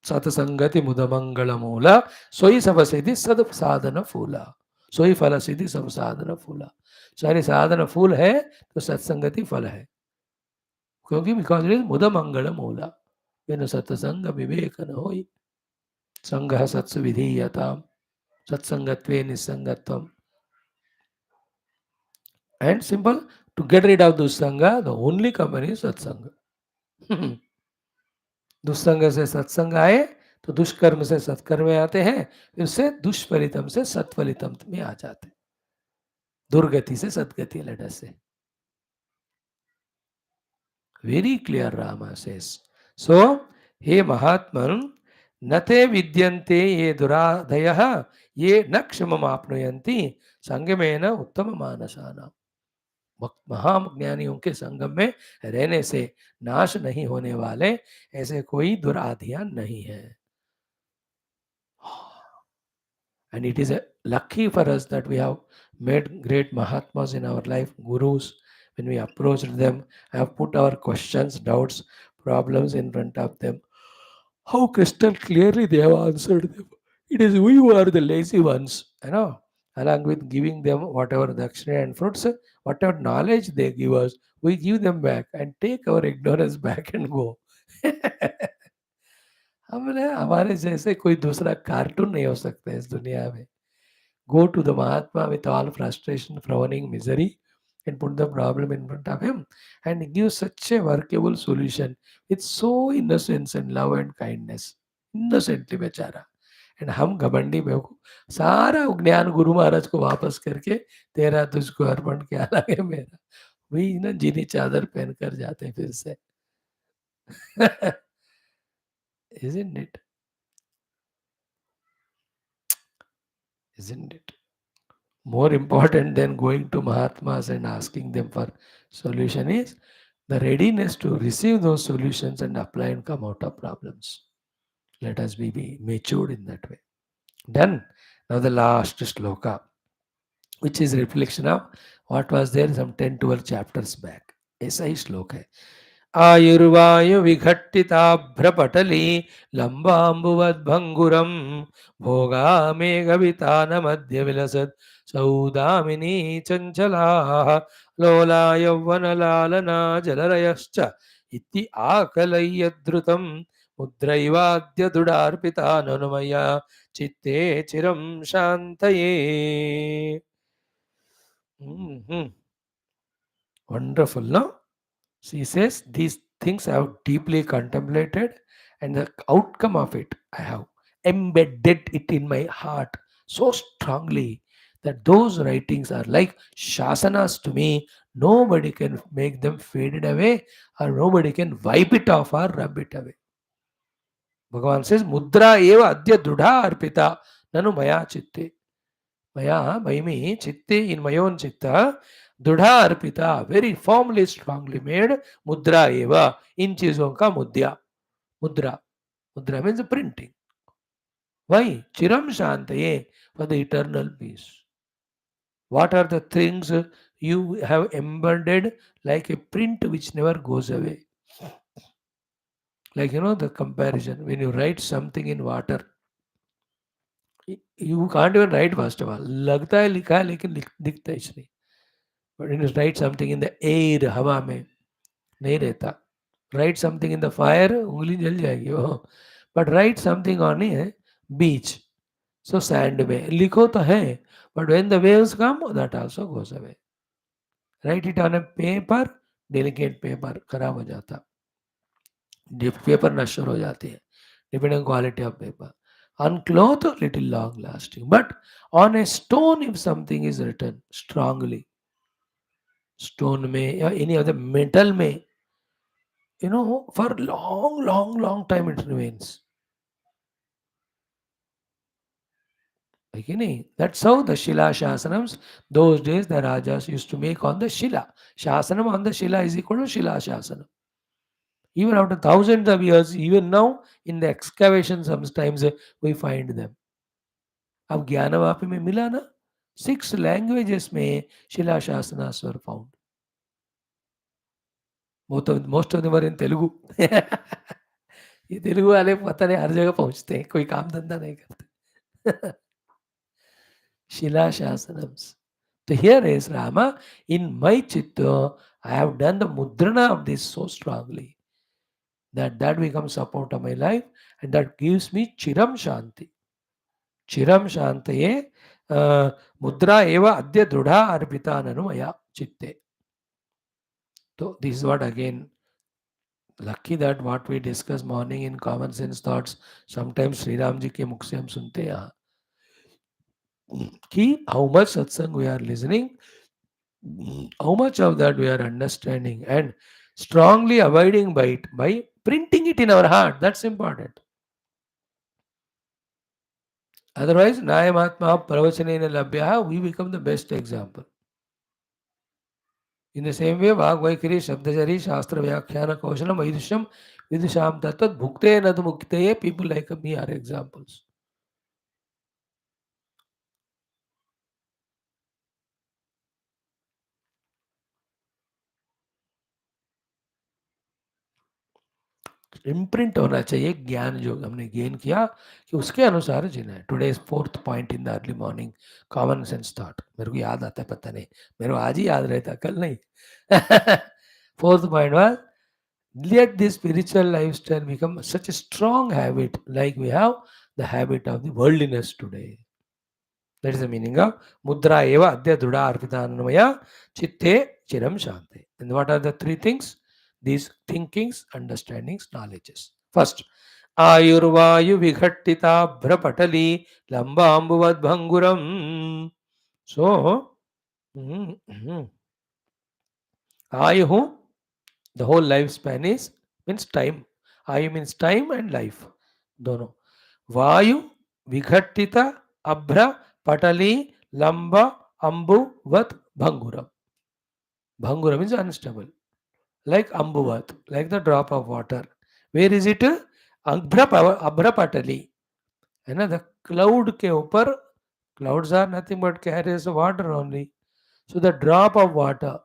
S1: Satsangati mudamangala moola soyi savasidi sad sadhana foola. सोई फल सिद्धि सब साधन फूला. सारी साधन फूल है तो सत्संगति फल है, क्योंकि बिकॉज इट इज मुद मंगल मूला. बिन सत्संग विवेक न होई. संग सत्सु विधीयताम सत्संगत्वे निसंगत्वम. And simple, to get rid of dussanga, the only company is satsanga. दुस्संग से सत्संग आए तो दुष्कर्म से सत्कर्म में आते हैं, फिर से दुष्फलितम से सत्फलितम में आ जाते. दुर्गति से सदगति. लेट अस से very clear Rama says. So, hey Mahatman, नते विद्यन्ते ये दुराधयः ये न क्षममाप्नुयन्ति संगमेन उत्तम मानसानाम। महाज्ञानियों के संगम में रहने से नाश नहीं होने वाले ऐसे कोई दुराधियां नहीं है। And it is a lucky for us that we have met great Mahatmas in our life, gurus. When we approached them, have put our questions, doubts, problems in front of them. How crystal clearly they have answered them. It is we who are the lazy ones, along with giving them whatever dakshina and fruits, whatever knowledge they give us, we give them back and take our ignorance back and go. हमने हमारे जैसे कोई दूसरा cartoon नहीं हो सकता इस दुनिया में. Go to the Mahatma with all frustration, frowning, misery, and put the problem in front of him and give such a workable solution with so innocence and love and kindness. Innocently बेचारा. And हम घमंडी बेवकूफ सारा ज्ञान गुरु महाराज को वापस करके तेरा तुझको अर्पण क्या लगे मेरा, वही ना जीनी चादर पहनकर जाते हैं फिर से. Isn't it? Isn't it? More important than going to Mahatmas and asking them for solution is the readiness to receive those solutions and apply and come out of problems. Let us be matured in that way. Done. Now the last sloka, which is reflection of what was there some 10-12 chapters back. ऐसा ही श्लोक है. आयुर्वायु विघट्टिताभ्रपटली लम्बाम्बुवद्भङ्गुरं भोगामेघवितानमद्य विलसत् सौदामिनी चञ्चलाः लोला यौवनलालना जलरयश्च इति आकलय्यद्रुतं मुद्रैवाद्य दुडार्पिता ननुमया चित्ते चिरं शान्तये. Wonderful, no? She says, these things I have deeply contemplated, and the outcome of it, I have embedded it in my heart so strongly that those writings are like shasanas to me. Nobody can make them faded away, or nobody can wipe it off or rub it away. Bhagavan says, Mudra eva adya dudha arpita nanu maya chitte. Maya, by me, chitte, in my own chitta, Dudha arpita, very firmly, strongly made, mudra eva, in chizon ka mudya. Mudra. Mudra means printing. Why? Chiram shantaye, for the eternal peace. What are the things you have embedded like a print which never goes away? Like, the comparison. When you write something in water, you can't even write first of all. लगता है लिखा है लेकिन दिखता ही नहीं. But when you write something in the air, हवा में नहीं रहता. Write something in the fire, उंगली जल जाएगी वो. But write something on a beach, so sand में लिखो तो है, but when the waves come, that also goes away. Write it on a paper, delicate paper, खराब हो जाता. पेपर नश्वर हो जाती है, depending on quality of paper. On cloth, little long lasting, but on a stone, if something is written strongly, stone में या any other metal में, for long time it remains. That's how the Shila Shasanams, those days the Rajas used to make on the Shila. Shasanam on the Shila is equal to Shila Shasanam. Even after thousands of years, even now in the excavation sometimes we find them. अब ज्ञानवापी में मिला ना, 6 languages में Shila Shasanas were found. Most of them were in Telugu. ये तेलुगु वाले पता नहीं हर जगह पहुंचते हैं, कोई काम धंधा नहीं करते. Shila Shasanams. So here is Rama, in my chitta, I have done the mudrana of this so strongly that becomes support of my life, and that gives me chiram shanti. Chiram shantaye mudra eva adya drudha arpita nanumaya chitte. So this is what again, lucky that what we discuss morning in common sense thoughts, sometimes Sri Ram ji ke mukh se hum sunte हैं कि how much satsang we are listening, how much of that we are understanding and strongly abiding by it, by printing it in our heart. That's important. Otherwise, Nayamatma Pravachanena Labhya, we become the best example. In the same way, Vagvaikiri, Shabdajari, Shastra Vyakhyana Kaushalam, Vaidushyam, Vidusham Tattat, Bhukte Nadmukte, people like me are examples. Imprint होना चाहिए ज्ञान जो हमने gain किया कि उसके अनुसार जीना है. Today is fourth point in the early morning common sense thought. मेरे को याद आता है, पता नहीं मेरे को आज ही याद रहता, कल नहीं. Fourth point was let this spiritual lifestyle become such a strong habit like we have the habit of the worldliness today. That is the meaning of mudra eva adya druda arpitanamaya chitte chiram shante. And what are the three things? These thinkings, understandings, knowledges. First, ayurvayu vighattita bhrapatali lamba ambuvad bhanguram. So, ayuhu, the whole lifespan is means time. Ayu means time and life. दोनों. वायु विघटित अभ्र पटली लंब अंबुवत भंगुरम. Bhangura means unstable. Like ambuvat, like the drop of water. Where is it? Abhra patali. है ना, the cloud के ऊपर, clouds are nothing but carriers of water only. So the drop of water,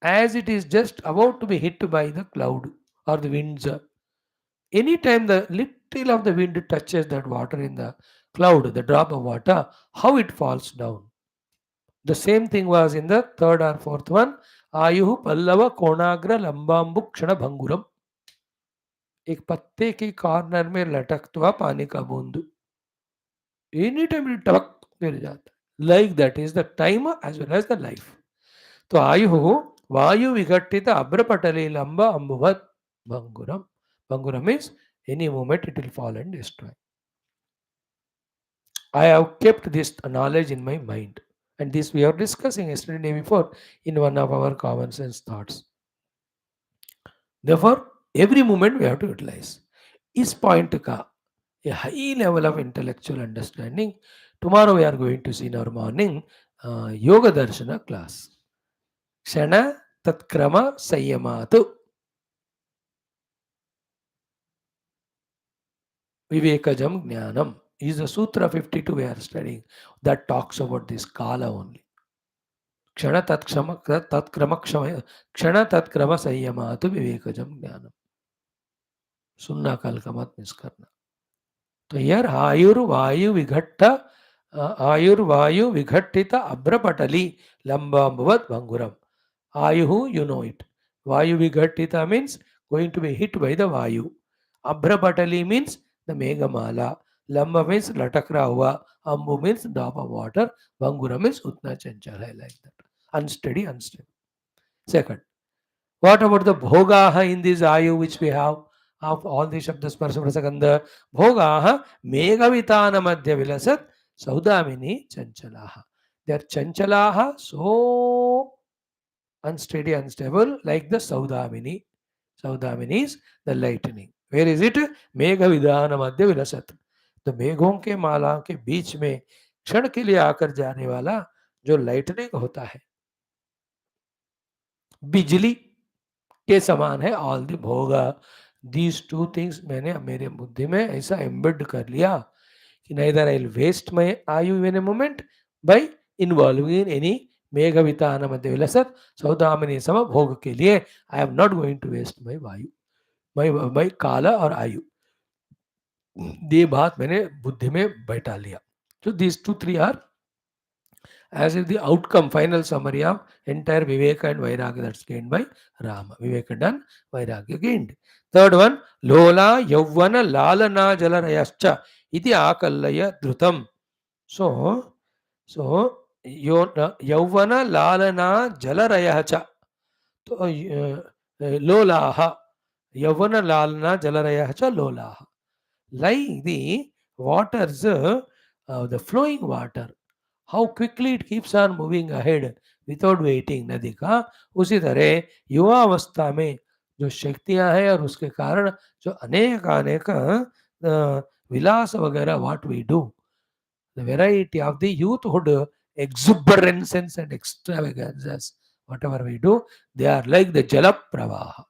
S1: as it is just about to be hit by the cloud or the winds, anytime the little of the wind touches that water in the cloud, the drop of water, how it falls down. The same thing was in the third or fourth one. आयु पल्लव कोणाग्र लंबाम्बु क्षण भंगुरम. एक पत्ते के corner में लटकता हुआ पानी का बूंद, एनी टाइम टपक गिर जाता. Like that is the time as well as the life. तो आयु वायु विघटित अभ्रपटले लंब अंबुवत भंगुरम. Bhanguram means any moment it will fall and destroy. I have kept this knowledge in my mind. And this we are discussing yesterday before in one of our common sense thoughts. Therefore, every moment we have to utilize. Is point ka a high level of intellectual understanding. Tomorrow we are going to see in our morning Yoga Darshana class. Kshana Tatkrama Sayamatu. Vivekajam Jnanam is the Sutra 52 we are studying that talks about this Kala only. Kshana Tatkrama Sayamatu Vivekajam Jnanam. सुनना काल का मत miss करना. तो यार आयुर्वायु विघट्टित अभ्रपटली लंबाम्बुवत भंगुरम. Ayuhu, you know it. Vayu vighattita means going to be hit by the Vayu. Abhrapatali means the Meghamala. Lamba means latakra hua. Ambu means drop of water. Bhangura means utna chanchal hai, like that. Unsteady, unstable. Second, what about the bhogaha in this Ayu which we have? Of all the Shabdas Parasaprasakanda, bhogaha megavitana madhya vilasat saudamini chanchalaha. They are chanchalaha, so unsteady, unstable, like the Saudamini. Saudamini is the lightning. Where is it? Megha vidhana madhya vilasat. तो मेघों के माला के बीच में क्षण के लिए आकर जाने वाला जो लाइटनिंग होता है, बिजली के समान है. ऑल द भोगा, दीज टू थिंग्स मैंने मेरे बुद्धि में ऐसा एम्बेड कर लिया कि neither I will waste my आयु in a moment by involving in any मेघवितान मध्य विलसत सौदामिनी सम भोग के लिए. I am not going to waste my वायु, माई काला और आयु. ये बात मैंने बुद्धि में बैठा लिया. So these 2-3 are as if the outcome, final summary of entire Viveka and Vairagya that's gained by Rama. Viveka done, Vairagya gained. Third one, Lola Yavvana Lalana Jalarayascha iti Akallaya Dhrutam. So Yavvana Lalana Jalarayah cha. तो Lolaha. Yavvana Lalana Jalarayah cha Lolaha. Like the waters, the flowing water, how quickly it keeps on moving ahead without waiting. नदी का उसी तरह युवा अवस्था में जो शक्तियां हैं और उसके कारण जो अनेक Vilasa vagara, what we do, the variety of the youthhood exuberances and extravagances, whatever we do, they are like the Jala Pravaha.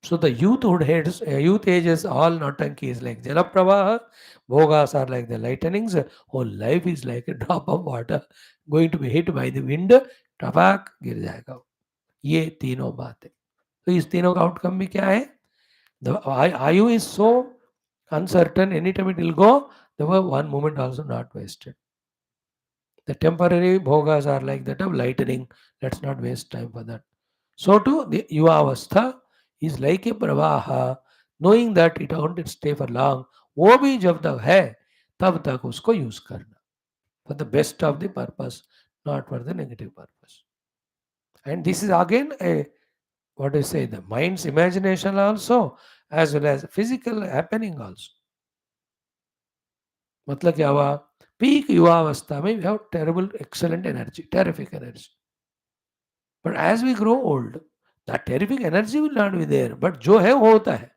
S1: So the youth ages, all Nautanki is like Jala Pravaha, Bhogas are like the lightnings, whole life is like a drop of water going to be hit by the wind, टपाक गिर जाएगा. ये तीनों बातें. तो इस तीनों का outcome भी क्या है? The आयु is so uncertain, anytime it will go, the one moment also not wasted. The temporary bhogas are like that of lightning. Let's not waste time for that. So too, the Yuvavastha is like a pravaha, knowing that it won't stay for long. वो भी जब तक है, तब तक उसको use करना. For the best of the purpose, not for the negative purpose. And this is again a, what do you say, the mind's imagination also, as well as physical happening also. मतलब क्या हुआ? Peak युवावस्था में we have terrible, excellent energy, terrific energy. But as we grow old, that terrific energy will not be there. But जो है वो होता है.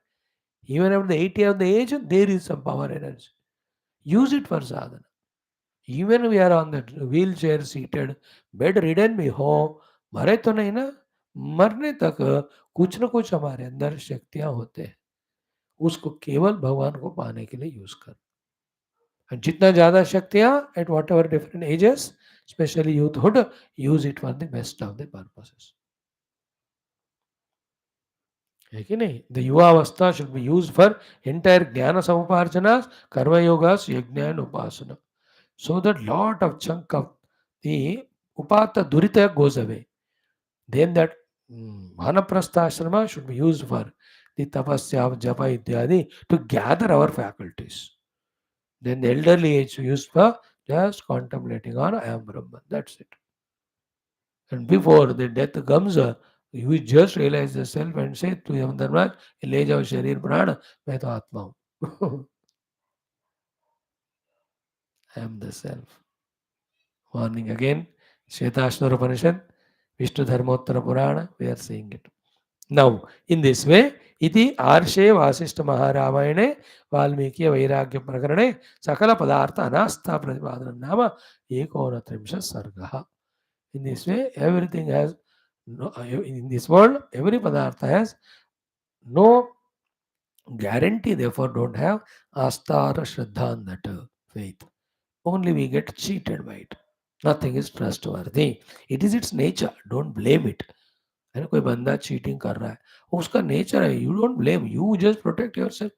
S1: Even at the 80 of the age, there is some power energy. Use it for sadhana. Even we are on the wheelchair seated, bedridden भी हो, मरे तो नहीं ना, मरने तक कुछ न कुछ हमारे अंदर शक्तियां होते हैं, उसको केवल भगवान को पाने के लिए यूज कर. And जितना ज़्यादा शक्तियाँ at whatever different ages, especially youthhood, use it for the best of the purposes. है कि नहीं? The युवा अवस्था should be used for entire ज्ञान समुपार्जनास, कर्म योगास, यज्ञ and upasana. So that lot of chunk of the upata durita goes away. Then that vanaprastha ashrama should be used for the tapasya, japa ityadi to gather our faculties. Then the elderly age used for just contemplating on I am Brahman. That's it. And before the death comes, you just realize the self and say to Yam Dharmraj, ले जाओ शरीर प्राण, मैं तो आत्मा हूँ. I am the self. Warning again, Shvetashvara Upanishad, Vishnu Dharmottara Purana, we are seeing it. Now, in this way, इति आर्षे वासिष्ठ महारामायणे वाल्मीकि वैराग्य प्रकरणे सकल पदार्थ अनास्था प्रतिपादन नाम एकोनत्रिंशत् सर्गः. In this way, everything has in this world, every padartha has no guarantee, therefore don't have astha or shraddha on that faith. Only we get cheated by it. Nothing is trustworthy. It is its nature. Don't blame it. है ना, कोई बंदा cheating कर रहा है, उसका nature है. You don't blame, you just protect yourself.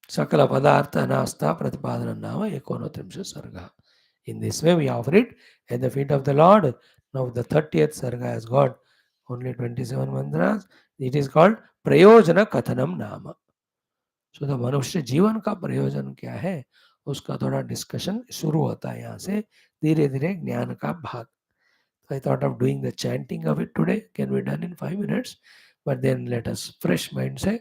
S1: सकल पदार्थ अनास्था प्रतिपादन नाम एकोनत्रिंशत् सर्गः. In this way, we offer it at the feet of the Lord. Now, the 30th Sarga has got only 27 mantras. It is called Prayojana Kathanam Nama. So, the मनुष्य जीवन का प्रयोजन क्या है, उसका थोड़ा डिस्कशन शुरू होता है. यहाँ से धीरे धीरे ज्ञान का भाग. I thought of doing the chanting of it today. Can be done in 5 minutes. But then let us, fresh mind say,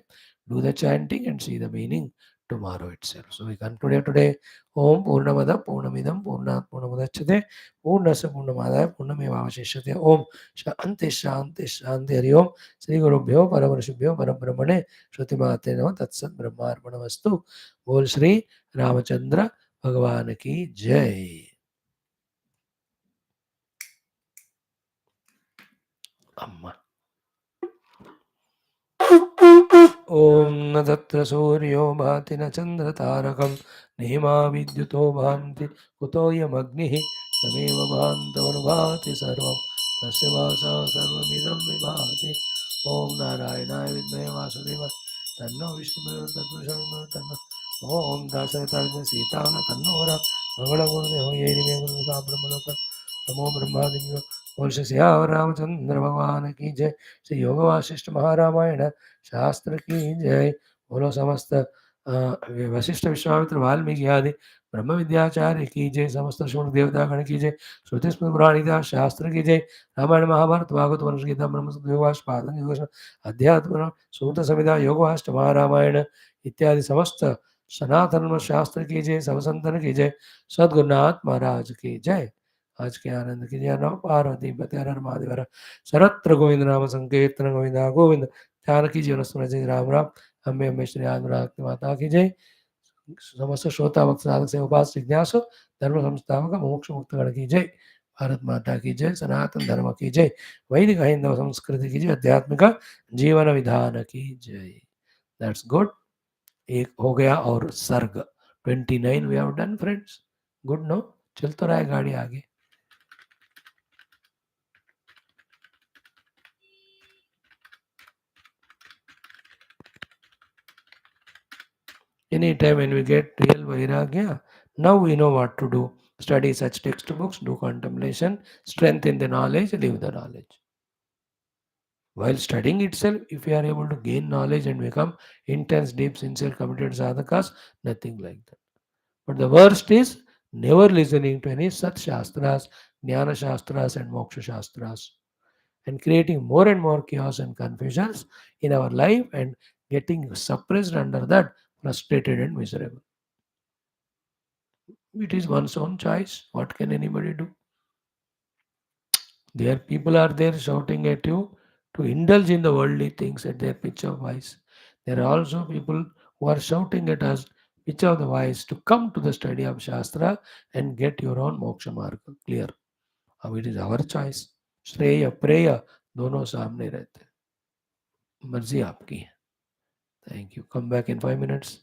S1: do the chanting and see the meaning tomorrow itself. So we conclude today. Om Purnamada Purnamidam Purnat Purnamudachyate Purnasya Purnamadaya Purnameva Vaashishtha. Om Shanti Shanti Shanti Hari Om. Shri Gurubhyo Paramarshibhyo Parabrahmane Shruti Mate Nama Tatsat Brahmarpanamastu. Bol Shri Ramachandra Bhagavan ki Jai. Amma. ओम न तत्र सूर्यो भाति न चन्द्रतारकं नेमा विद्युतो भान्ति कुतो यमग्निः तमेव भान्तमनुभाति सर्वं तस्य वासा सर्वमिदं विभाति. ओम नारायणाय विद्महे वासुदेवाय तन्नो विष्णुः तत्पुरुषं तन्नो ओम दासरथाय सीताय तन्नो राम मंगलमूर्ते होये मे गुरुसा ब्रह्मलोक नमो ब्रह्मादिव्यो ओषस्या रामचंद्र भगवान की जय. श्री योग वासिष्ठ महारामायण शास्त्र की जय. बोलो समस्त वशिष्ठ विश्वामित्र वाल्मीकि आदि ब्रह्म विद्याचार्य की जय. समस्त शूर देवता गण की जय. श्रुति स्मृति पुराण इतिहास शास्त्र की जय. रामायण महाभारत भागवत वंश गीता ब्रह्म योगवास पादन अध्यात्म सूत संविधा योगवाष्ट महारामायण इत्यादि समस्त सनातन शास्त्र की जय. सब संतन की जय. सद्गुरुनाथ महाराज की जय. आज के आनंद की जय. नम पार्वती पते हर महादेव. सर्वत्र गोविंद नाम संकीर्तन गोविंदा गोविंद. जानकी जीवन स्मरण राम राम हमें हमें श्री आदिनाथ माता की जय। समस्त श्रोता भक्त साधक से उपास जिज्ञासु धर्म संस्थापक मोक्ष मुक्त गण की जय। भारत माता की जय। सनातन धर्म की जय। वैदिक हिंदू संस्कृति की जय। आध्यात्मिक जीवन विधान की जय। That's good. एक हो गया और सर्ग 29 we have done friends. Good no, चल तो रहा है गाड़ी आगे। Anytime when we get real Vairagya, now we know what to do. Study such textbooks, do contemplation, strengthen the knowledge, live the knowledge. While studying itself, if we are able to gain knowledge and become intense, deep, sincere, committed sadhakas, nothing like that. But the worst is never listening to any Sat Shastras, Jnana Shastras, and Moksha Shastras, and creating more and more chaos and confusions in our life and getting suppressed under that, frustrated and miserable. It is one's own choice. What can anybody do? There people are there shouting at you to indulge in the worldly things at their pitch of voice. There are also people who are shouting at us pitch of the voice to come to the study of Shastra and get your own moksha marga clear. Now it is our choice. श्रेय प्रेय दोनों सामने रहते हैं, मर्जी आपकी है. Thank you. Come back in 5 minutes.